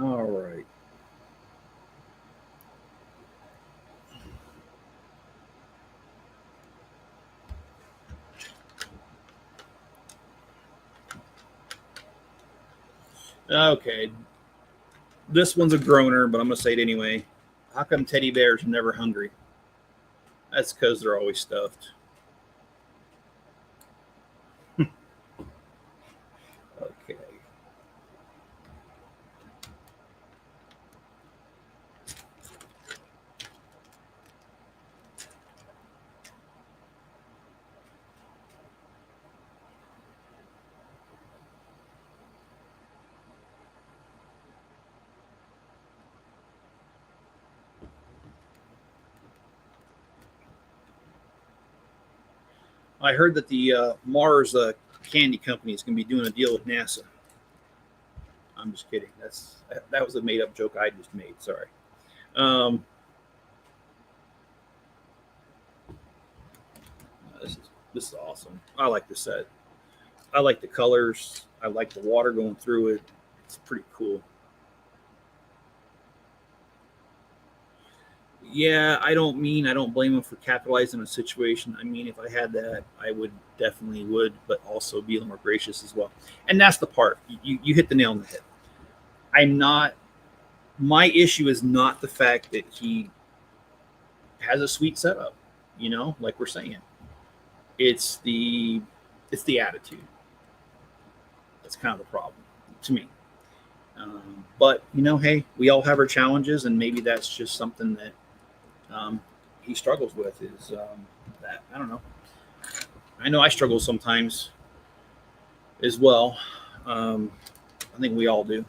All right. Okay. This one's a groaner, but I'm going to say it anyway. How come teddy bears are never hungry? That's because they're always stuffed. Okay. I heard that the Mars candy company is going to be doing a deal with NASA. I'm just kidding. That was a made up joke I just made. Sorry. Um, this is awesome. I like the set. I like the colors. I like the water going through it. It's pretty cool. Yeah, I don't blame him for capitalizing on a situation. I mean, if I had that, I would definitely would, but also be a little more gracious as well. And that's the part. You hit the nail on the head. My issue is not the fact that he has a sweet setup, like we're saying. It's the attitude that's kind of the problem to me. But hey, we all have our challenges, and maybe that's just something that he struggles with. Is that I don't know. I know I struggle sometimes as well. I think we all do.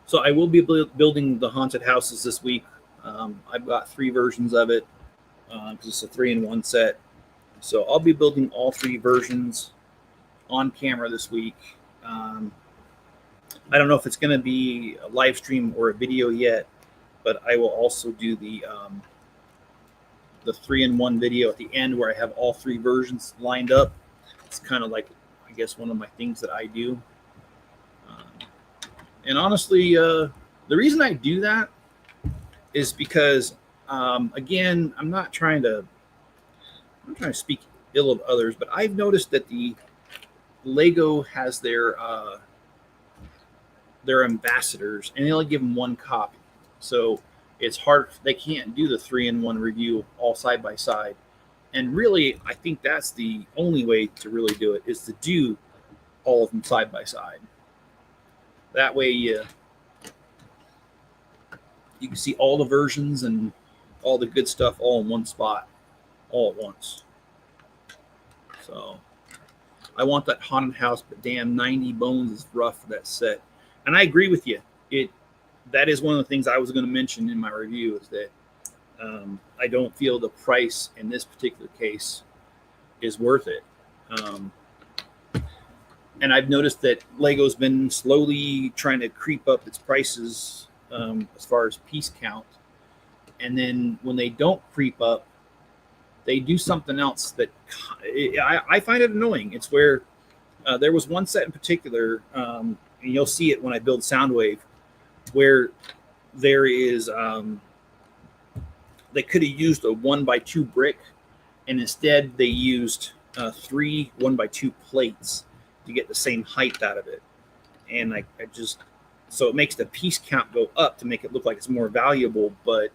So I will be building the haunted houses this week. I've got 3 versions of it because it's a 3-in-1 set. So I'll be building all 3 versions on camera this week. I don't know if it's going to be a live stream or a video yet, but I will also do the 3-in-1 video at the end where I have all 3 versions lined up. It's kind of like, I guess, one of my things that I do. And honestly, the reason I do that is because, again, I'm not trying to speak ill of others, but I've noticed that the Lego has their ambassadors, and they only give them 1 copy. So it's hard. They can't do the 3-in-1 review all side by side. And really, I think that's the only way to really do it, is to do all of them side by side. That way you can see all the versions and all the good stuff all in one spot, all at once. So I want that haunted house, but damn, 90 bones is rough for that set. And I agree with you. That is one of the things I was going to mention in my review, is that I don't feel the price in this particular case is worth it. And I've noticed that Lego's been slowly trying to creep up its prices as far as piece count. And then when they don't creep up, they do something else that I find it annoying. It's where there was one set in particular, and you'll see it when I build Soundwave, where there is they could have used a 1x2 brick, and instead they used 3 1x2 plates to get the same height out of it. And I just, so it makes the piece count go up to make it look like it's more valuable, but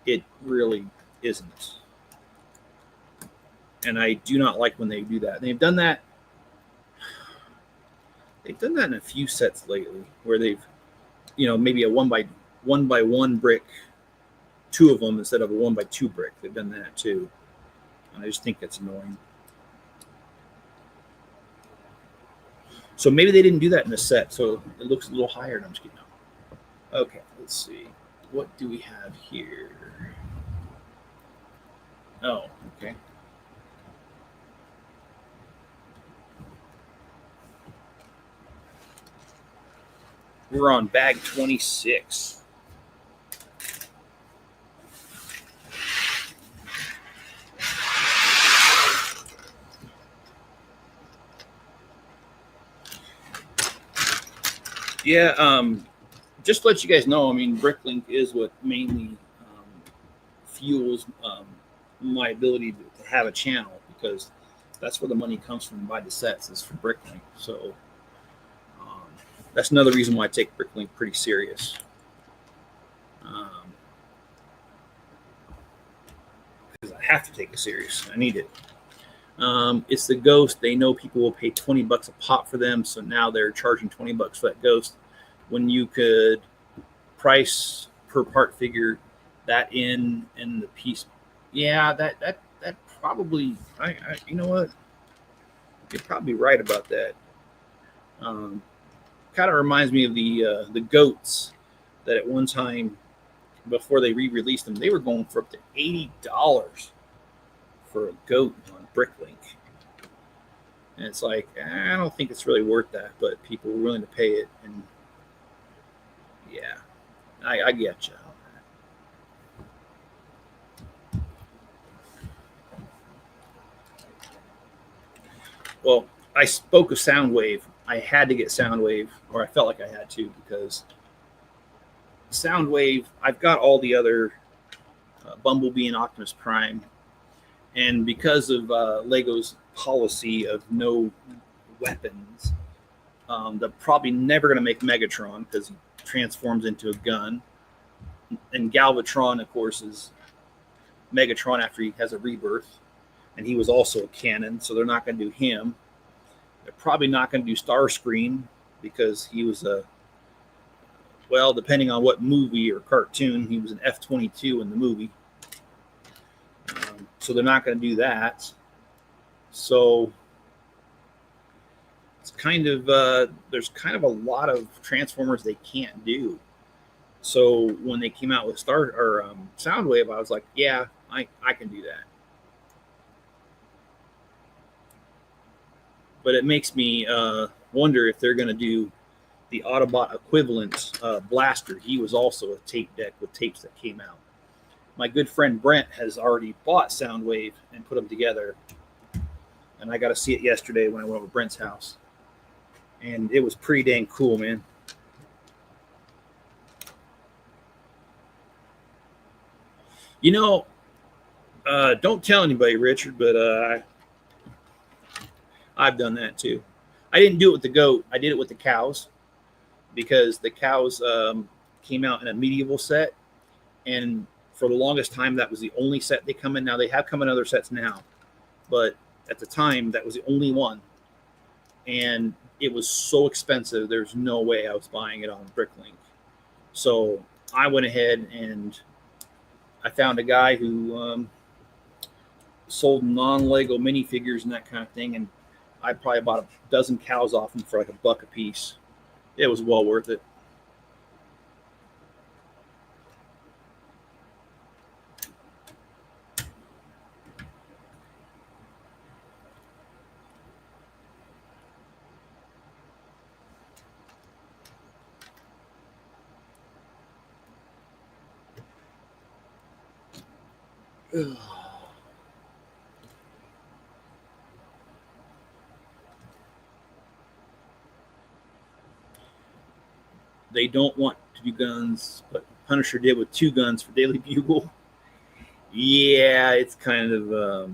it really isn't. And I do not like when they do that. They've done that in a few sets lately, where they've, maybe a 1x1 brick, 2 of them instead of a 1x2 brick. They've done that too, and I just think that's annoying. So maybe they didn't do that in the set, so it looks a little higher. I'm just kidding. Okay, let's see. What do we have here? Oh, okay. We're on bag 26. Yeah, just to let you guys know, I mean, Bricklink is what mainly fuels my ability to have a channel, because that's where the money comes from to buy the sets, is for Bricklink. So that's another reason why I take Bricklink pretty serious. Because I have to take it serious. I need it. It's the Ghost. They know people will pay $20 a pop for them, so now they're charging $20 for that Ghost, when you could price per part figure that in the piece. Yeah, that probably. You know what? You're probably right about that. Kind of reminds me of the goats that at one time before they re-released them, they were going for up to $80 for a goat on Bricklink. And it's like, I don't think it's really worth that, but people were willing to pay it. And yeah, I get you. Well, I spoke of Soundwave. I had to get Soundwave, or I felt like I had to, because Soundwave, I've got all the other Bumblebee and Optimus Prime. And because of Lego's policy of no weapons, they're probably never going to make Megatron because he transforms into a gun. And Galvatron, of course, is Megatron after he has a rebirth. And he was also a cannon, so they're not going to do him. They're probably not going to do Starscream because he was well, depending on what movie or cartoon, he was an F-22 in the movie. So they're not going to do that. So it's kind of there's kind of a lot of Transformers they can't do. So when they came out with Soundwave, I was like, yeah, I can do that. But it makes me wonder if they're going to do the Autobot equivalent Blaster. He was also a tape deck with tapes that came out. My good friend Brent has already bought Soundwave and put them together. And I got to see it yesterday when I went over to Brent's house. And it was pretty dang cool, man. You know, don't tell anybody, Richard, but I've done that too. I didn't do it with the goat. I did it with the cows because the cows came out in a medieval set. And for the longest time, that was the only set they come in. Now, they have come in other sets now. But at the time, that was the only one. And it was so expensive, there's no way I was buying it on Bricklink. So I went ahead and I found a guy who sold non-Lego minifigures and that kind of thing. And I probably bought a dozen cows off him for like $1 a piece. It was well worth it. They don't want to do guns, but Punisher did with 2 guns for Daily Bugle. Yeah, it's kind of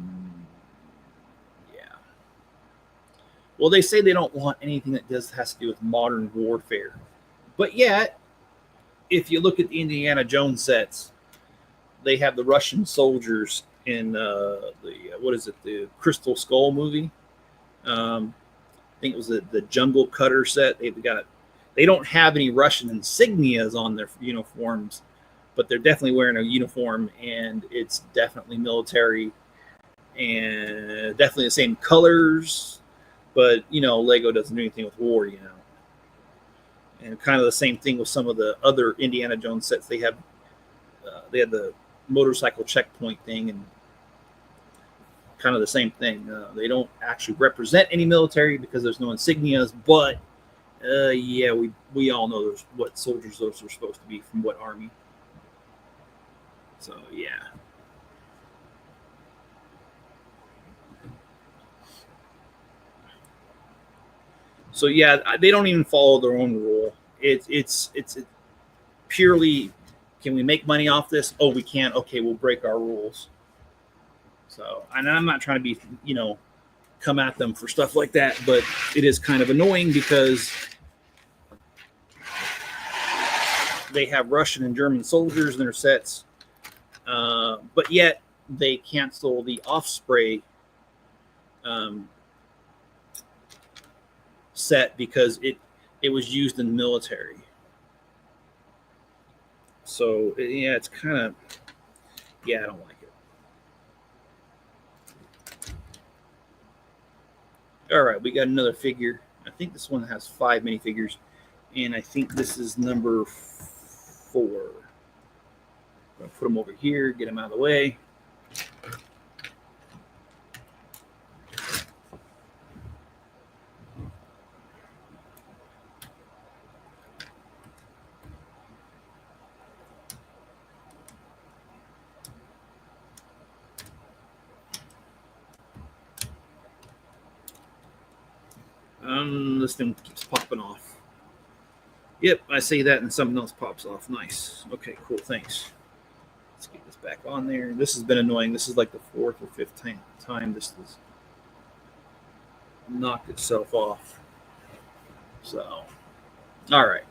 yeah. Well, they say they don't want anything that has to do with modern warfare, but yet, if you look at the Indiana Jones sets, they have the Russian soldiers in the what is it, the Crystal Skull movie. I think it was the Jungle Cutter set. They don't have any Russian insignias on their uniforms, but they're definitely wearing a uniform, and it's definitely military and definitely the same colors. But Lego doesn't do anything with war, and kind of the same thing with some of the other Indiana Jones sets. They had the motorcycle checkpoint thing, and kind of the same thing. They don't actually represent any military because there's no insignias, but yeah, we all know what soldiers those are supposed to be from what army. So yeah. So yeah, they don't even follow their own rule. It's purely, can we make money off this? Oh, we can't. Okay, we'll break our rules. So, and I'm not trying to be, come at them for stuff like that, but it is kind of annoying because they have Russian and German soldiers in their sets, but yet they cancel the Offspray set because it was used in the military. So yeah, it's kind of, yeah, I don't like it. All right, we got another figure. I think this one has 5 minifigures, and I think this is number 4. I'm gonna put them over here, get them out of the way. This thing keeps popping off. Yep, I say that and something else pops off. Nice. Okay, cool. Thanks. Let's get this back on there. This has been annoying. This is like the 4th or 5th time this has knocked itself off. So, all right.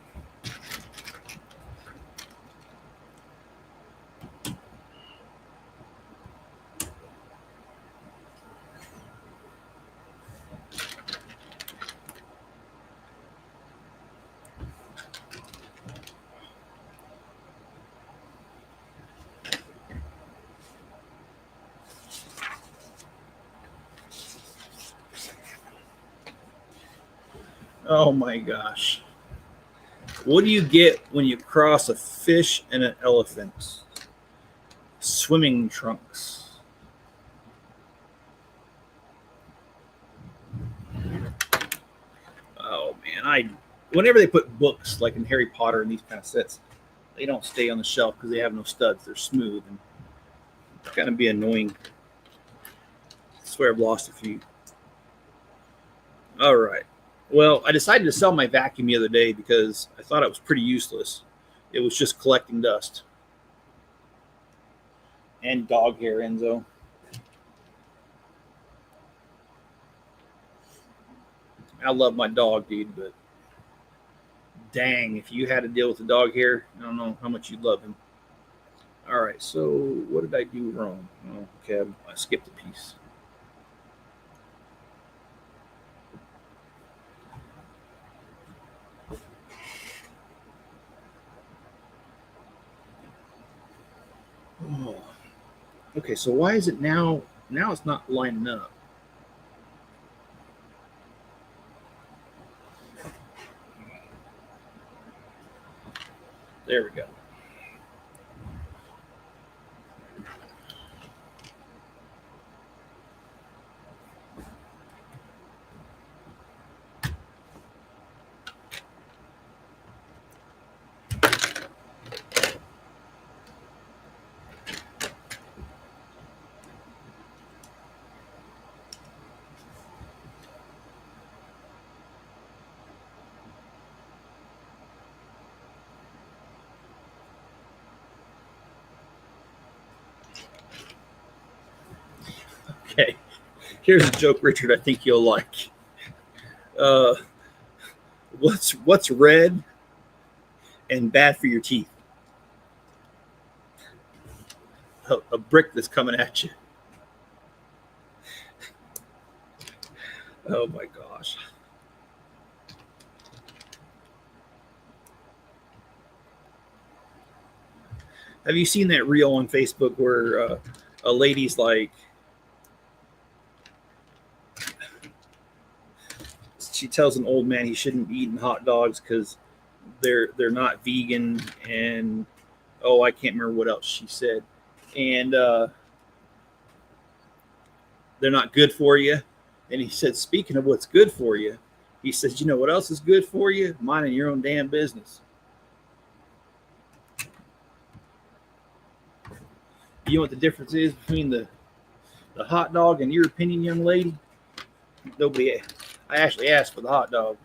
Oh my gosh. What do you get when you cross a fish and an elephant? Swimming trunks. Oh man, whenever they put books like in Harry Potter and these kind of sets, they don't stay on the shelf because they have no studs. They're smooth and it's kind of be annoying. I swear I've lost a few. All right. Well, I decided to sell my vacuum the other day because I thought it was pretty useless. It was just collecting dust. And dog hair, Enzo. I love my dog, dude, but dang, if you had to deal with the dog hair, I don't know how much you'd love him. All right, so what did I do wrong? Oh, okay, I skipped a piece. Oh. Okay, so why is it now? Now it's not lining up. There we go. Okay, here's a joke, Richard. I think you'll like. Uh, what's red and bad for your teeth? A brick that's coming at you. Oh my gosh. Have you seen that reel on Facebook where a lady's like, she tells an old man he shouldn't be eating hot dogs because they're not vegan, and oh, I can't remember what else she said, and they're not good for you. And he said, speaking of what's good for you, he says, you know what else is good for you? Minding your own damn business. You know what the difference is between the hot dog and your opinion, young lady? Nobody. I actually asked for the hot dog.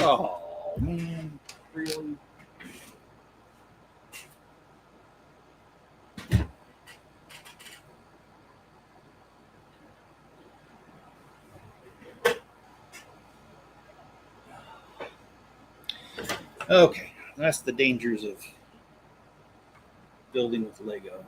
Oh man, really? Okay, that's the dangers of building with Lego.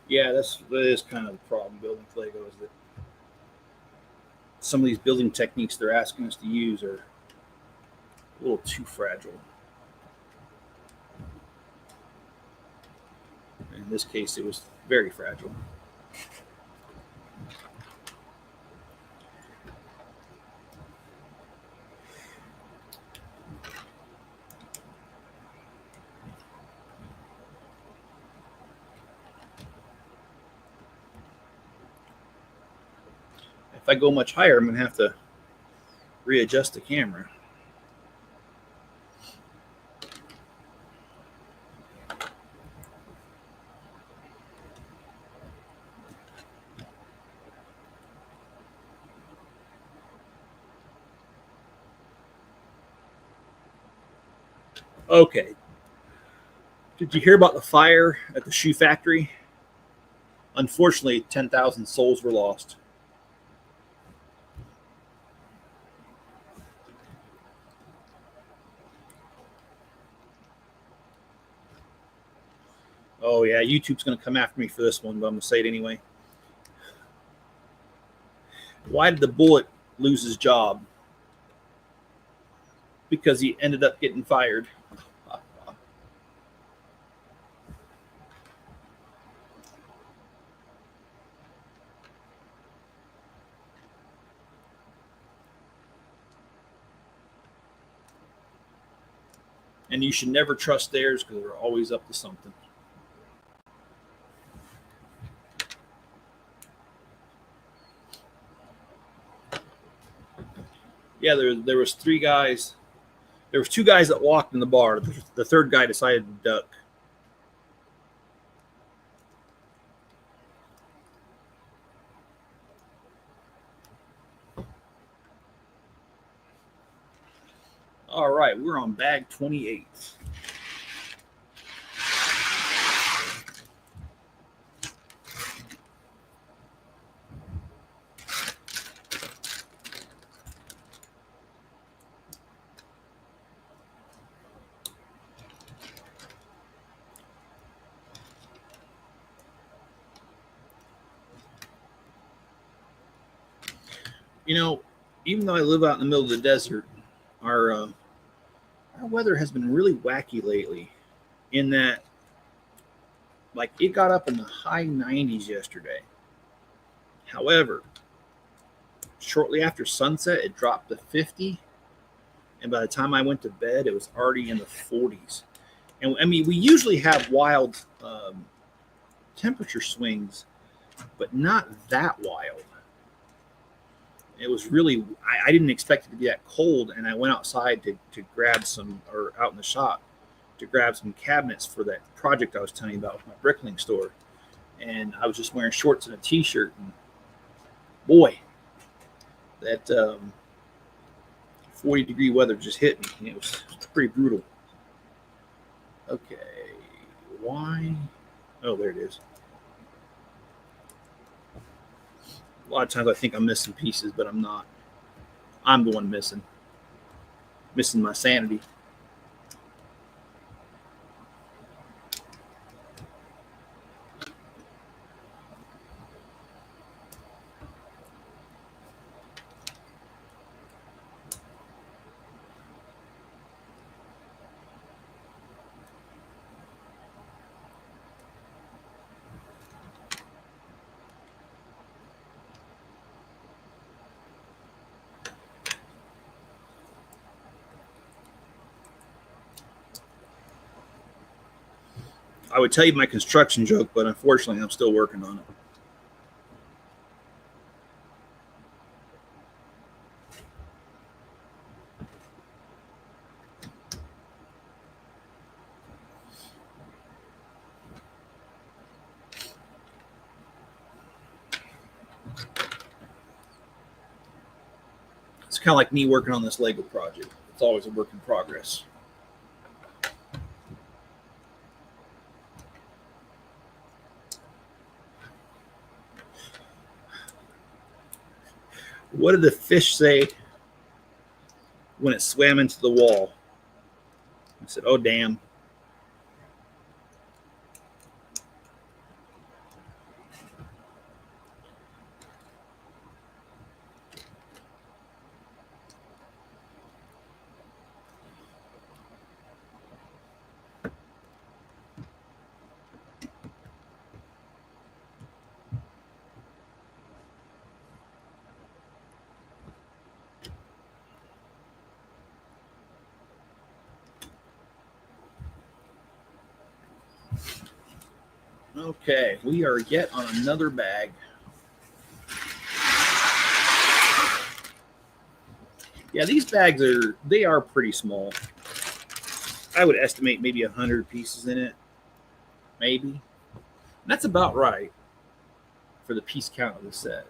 Yeah, that is kind of the problem building with Lego is that some of these building techniques they're asking us to use are a little too fragile. In this case, it was very fragile. If I go much higher, I'm going to have to readjust the camera. Okay. Did you hear about the fire at the shoe factory? Unfortunately, 10,000 souls were lost. Oh, yeah, YouTube's going to come after me for this one, but I'm going to say it anyway. Why did the bullet lose his job? Because he ended up getting fired. And you should never trust theirs because they're always up to something. Yeah, there was three guys. There was two guys that walked in the bar. The third guy decided to duck. All right, we're on bag 28. You know, even though I live out in the middle of the desert, our weather has been really wacky lately. In that, like, it got up in the high 90s yesterday. However, shortly after sunset, it dropped to 50, and by the time I went to bed, it was already in the 40s. And I mean, we usually have wild temperature swings, but not that wild. It was really, I didn't expect it to be that cold, and I went outside to grab some, or out in the shop to grab some cabinets for that project I was telling you about with my Bricklink store. And I was just wearing shorts and a t-shirt, and boy, that 40-degree weather just hit me. It was pretty brutal. Okay, why? Oh, there it is. A lot of times I think I'm missing pieces, but I'm not. I'm the one missing my sanity. I would tell you my construction joke, but unfortunately, I'm still working on it. It's kind of like me working on this Lego project. It's always a work in progress. What did the fish say when it swam into the wall? I said, "Oh, damn." Okay, we are yet on another bag. Yeah, these bags are pretty small. I would estimate maybe 100 pieces in it, maybe. And that's about right for the piece count of the set.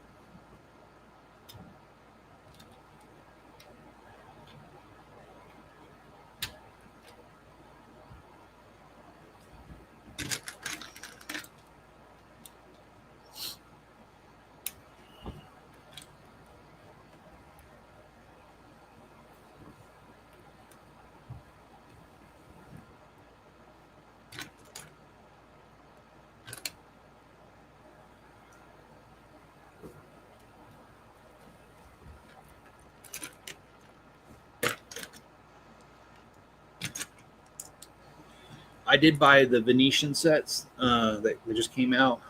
I did buy the Venetian sets that just came out.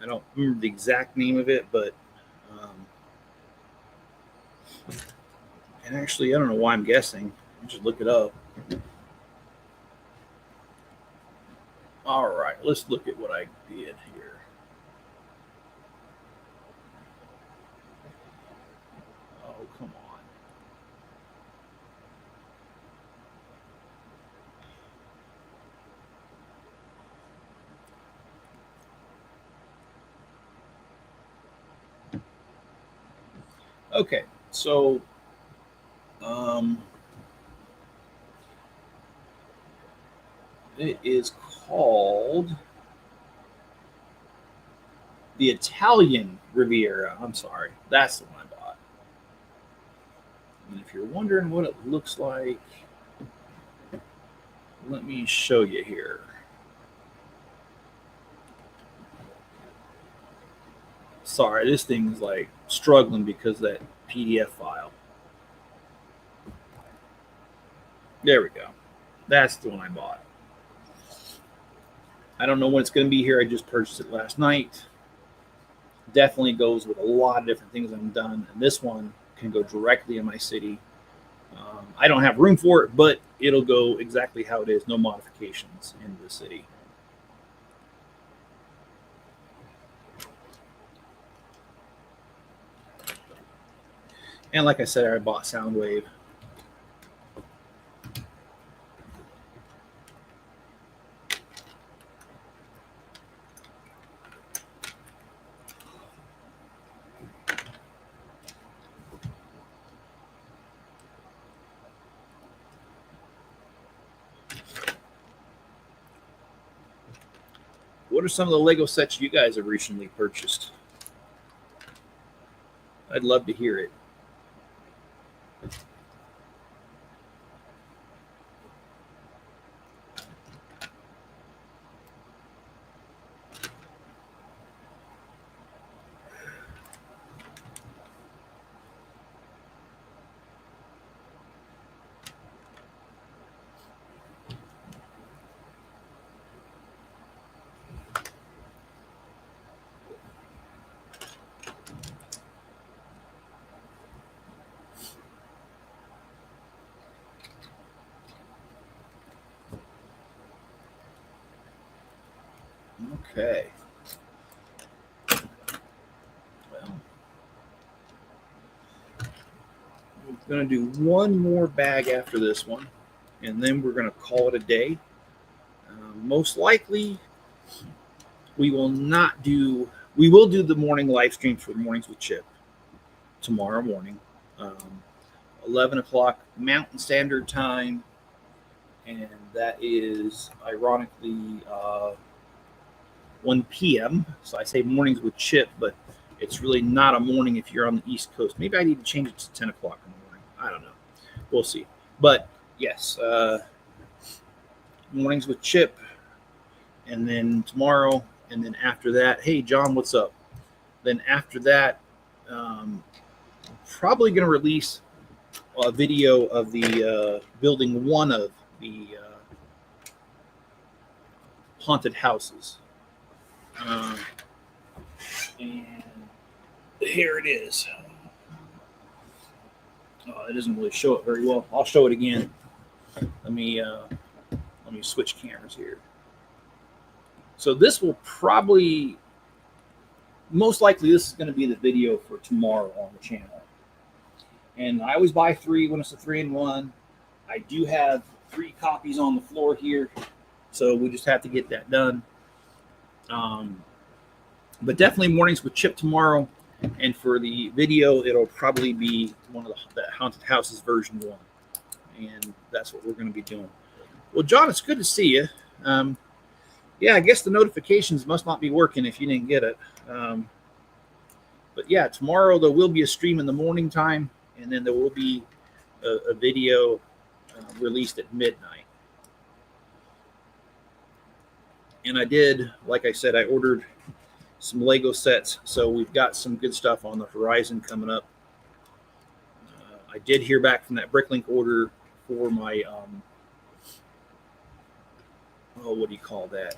I don't remember the exact name of it, but and actually, I don't know why I'm guessing. I'll just look it up. All right, let's look at what I did here. Oh, come on. Okay, so it is called the Italian Riviera. I'm sorry, that's the one I bought. And if you're wondering what it looks like, let me show you here. Sorry, this thing's like struggling because of that PDF file. There we go. That's the one I bought. I don't know when it's going to be here. I just purchased it last night. Definitely goes with a lot of different things I've done. And this one can go directly in my city. I don't have room for it, but it'll go exactly how it is. No modifications in the city. And like I said, I bought Soundwave. What are some of the Lego sets you guys have recently purchased? I'd love to hear it. Okay. Well, we're going to do one more bag after this one, and then we're going to call it a day. Most likely, we will not do. We will do the morning live stream for Mornings with Chip tomorrow morning, 11 o'clock Mountain Standard Time, and that is ironically 1 p.m. So I say Mornings with Chip, but it's really not a morning if you're on the East Coast. Maybe I need to change it to 10 o'clock in the morning. I don't know. We'll see. But yes, Mornings with Chip, and then tomorrow, and then after that, hey, John, what's up? Then after that, probably going to release a video of the building one of the haunted houses. And here it is. It doesn't really show it very well. I'll show it again. Let me switch cameras here. So this will probably, most likely, this is going to be the video for tomorrow on the channel. And I always buy 3 when it's a 3-in-1. I do have 3 copies on the floor here, so we just have to get that done. But definitely mornings with Chip tomorrow. And for the video, it'll probably be one of the Haunted Houses version 1. And that's what we're going to be doing. Well, John, it's good to see you. Yeah, I guess the notifications must not be working if you didn't get it. But yeah, tomorrow there will be a stream in the morning time, and then there will be a video released at midnight. And I did, like I said, I ordered some Lego sets, so we've got some good stuff on the horizon coming up. I did hear back from that Bricklink order for my, what do you call that?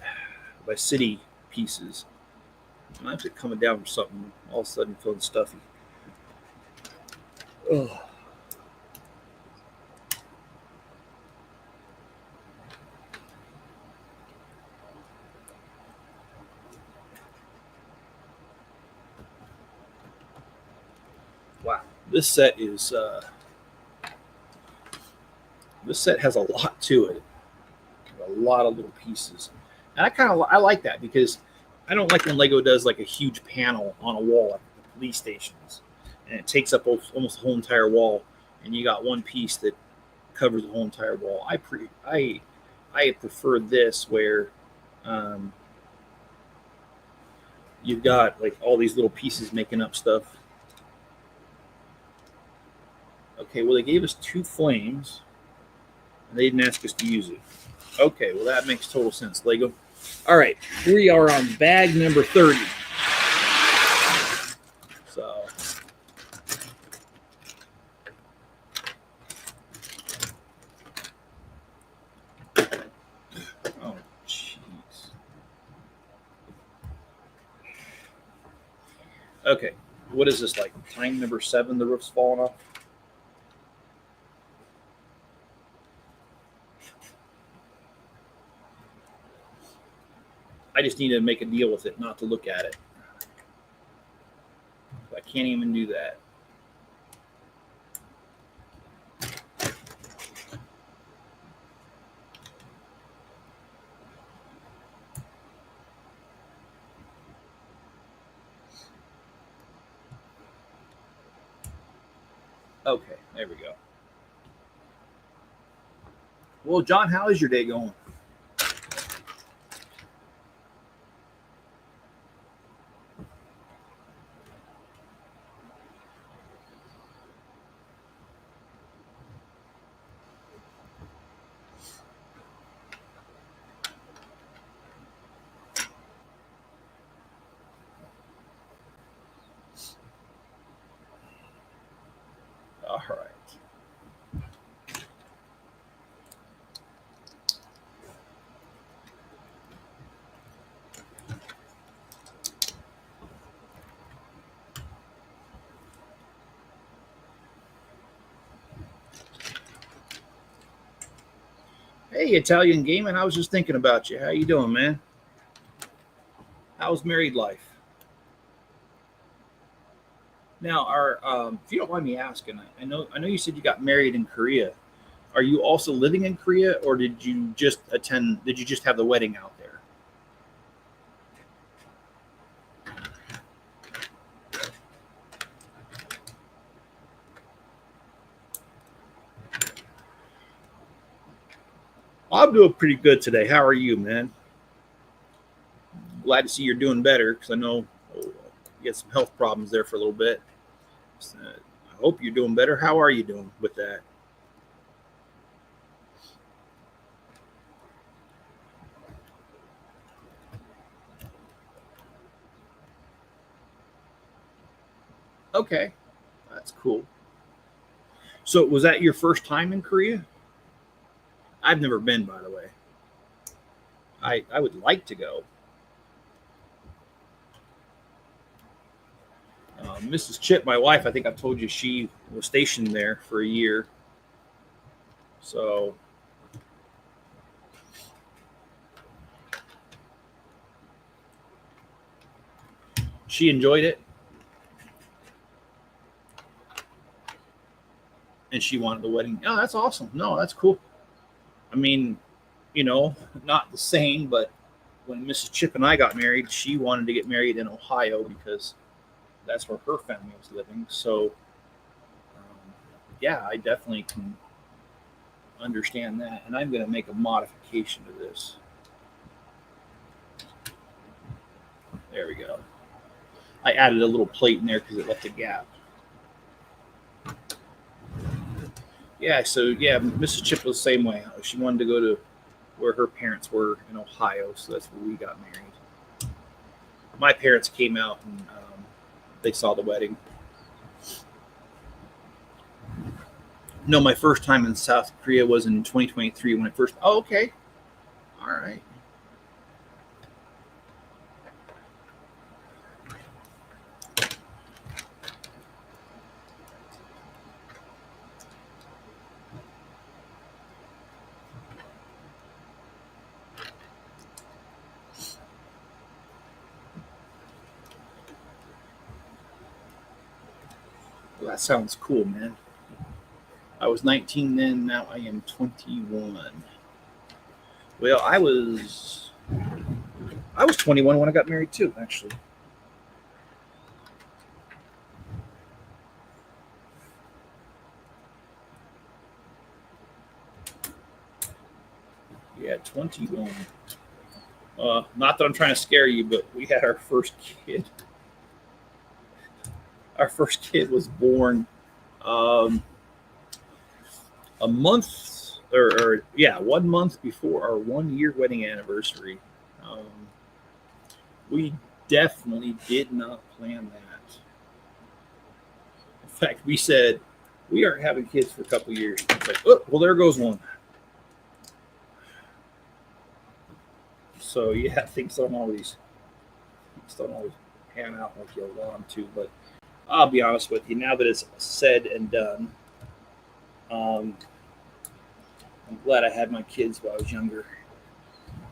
My city pieces. I'm actually coming down from something, all of a sudden feeling stuffy. Ugh. Wow, this set is this set has a lot to it, a lot of little pieces, and I like that, because I don't like when Lego does like a huge panel on a wall like the police stations, and it takes up almost the whole entire wall, and you got one piece that covers the whole entire wall. I prefer this, where you've got like all these little pieces making up stuff. Okay, well, they gave us 2 flames, and they didn't ask us to use it. Okay, well, that makes total sense, Lego. All right, we are on bag number 30. So, oh, jeez. Okay, what is this, like time number 7, the roof's falling off? I just need to make a deal with it, not to look at it. I can't even do that. Okay, there we go. Well, John, how is your day going? All right. Hey, Italian Gaming, I was just thinking about you. How you doing, man? How's married life? Now, if you don't mind me asking, I know you said you got married in Korea. Are you also living in Korea, or did you just have the wedding out there? I'm doing pretty good today. How are you, man? Glad to see you're doing better, because I know you had some health problems there for a little bit. So, I hope you're doing better. How are you doing with that? Okay, that's cool. So, was that your first time in Korea? I've never been, by the way. I would like to go. Mrs. Chip, my wife, I think I've told you, she was stationed there for a year. So she enjoyed it, and she wanted the wedding. Oh, that's awesome. No, that's cool. I mean, not the same, but when Mrs. Chip and I got married, she wanted to get married in Ohio because that's where her family was living. So, yeah, I definitely can understand that. And I'm going to make a modification to this. There we go. I added a little plate in there because it left a gap. Yeah, so yeah, Mrs. Chip was the same way. She wanted to go to where her parents were in Ohio, so that's where we got married. My parents came out and they saw the wedding. No, my first time in South Korea was in 2023 when I first. Oh, okay. All right. Well, that sounds cool, man. I was 19 then, now I am 21. Well, I was 21 when I got married too, actually. Yeah, 21. Not that I'm trying to scare you, but we had our first kid. Our first kid was born a month, or 1 month before our 1 year wedding anniversary. We definitely did not plan that. In fact, we said we aren't having kids for a couple years. It's like, oh, well, there goes one. So yeah, things don't always pan out like you want them to. But I'll be honest with you, now that it's said and done, I'm glad I had my kids while I was younger.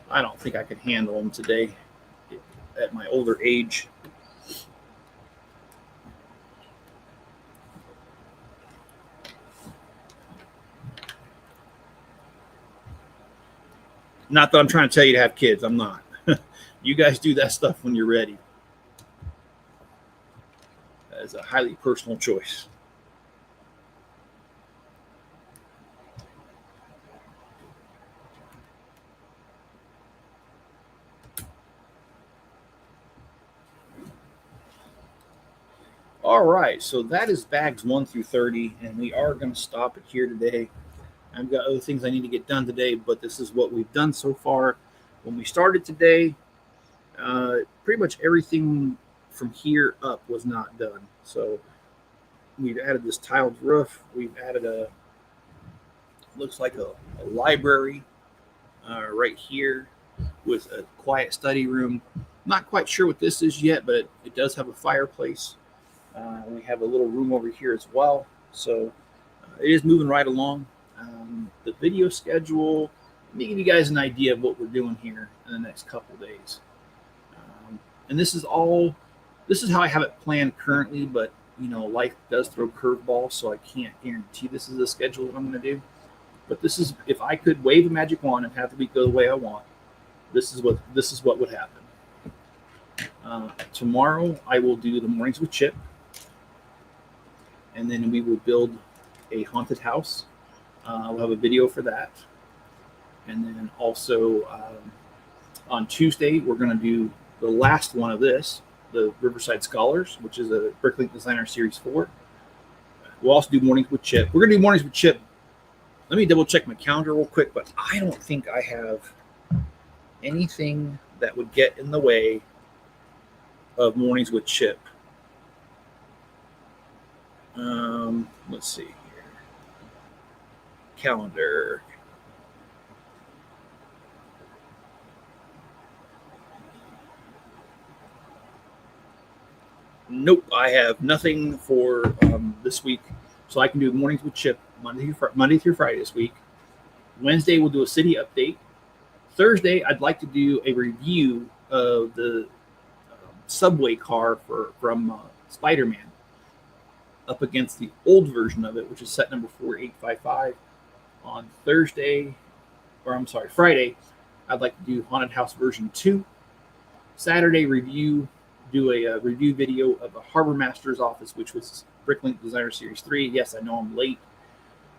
I don't think I could handle them today at my older age. Not that I'm trying to tell you to have kids. I'm not. You guys do that stuff when you're ready. That is a highly personal choice. All right, so that is bags 1 through 30, and we are going to stop it here today. I've got other things I need to get done today, but this is what we've done so far. When we started today, pretty much everything from here up was not done. So we've added this tiled roof. We've added looks like a library right here with a quiet study room. Not quite sure what this is yet, but it does have a fireplace. We have a little room over here as well. So it is moving right along. The video schedule, let me give you guys an idea of what we're doing here in the next couple of days. And this is how I have it planned currently, but life does throw curveballs, so I can't guarantee this is the schedule that I'm going to do. But this is, if I could wave a magic wand and have the week go the way I want, this is what would happen. Tomorrow I will do the mornings with Chip, and then we will build a haunted house. We'll have a video for that. And then also on Tuesday, we're going to do the last one of this, the Riverside Scholars, which is a Bricklink Designer Series 4. We'll also do mornings with Chip. We're going to do mornings with Chip. Let me double check my calendar real quick, but I don't think I have anything that would get in the way of mornings with Chip. Let's see here. Calendar. Nope, I have nothing for this week. So I can do mornings with Chip Monday through Friday this week. Wednesday, we'll do a city update. Thursday, I'd like to do a review of the subway car from Spider-Man up against the old version of it, which is set number 4855. On Friday, I'd like to do Haunted House version 2. Saturday, do a review video of the Harbor Master's office, which was Bricklink Designer Series 3. Yes, I know I'm late.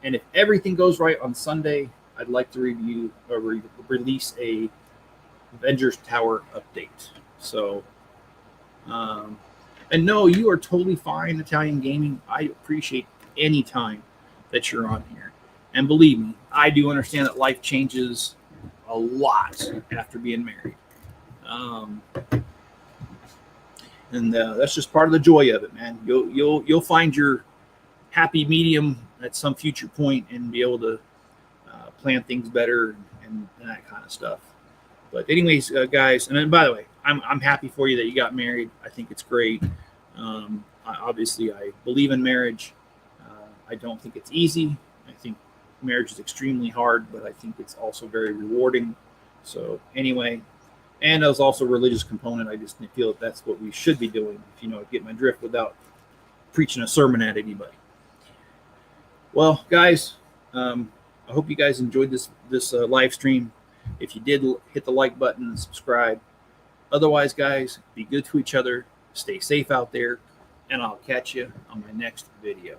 And if everything goes right on Sunday, I'd like to review or release a Avengers Tower update. So, and no, you are totally fine, Italian Gaming. I appreciate any time that you're on here. And believe me, I do understand that life changes a lot after being married. And that's just part of the joy of it, man. You'll find your happy medium at some future point and be able to plan things better and that kind of stuff. But anyways, guys, and then by the way, I'm happy for you that you got married. I think it's great. Obviously, I believe in marriage. I don't think it's easy. I think marriage is extremely hard, but I think it's also very rewarding. So anyway, and there's also a religious component. I just feel that that's what we should be doing, if you know, get my drift, without preaching a sermon at anybody. Well, guys, I hope you guys enjoyed this live stream. If you did, hit the like button and subscribe. Otherwise, guys, be good to each other. Stay safe out there, and I'll catch you on my next video.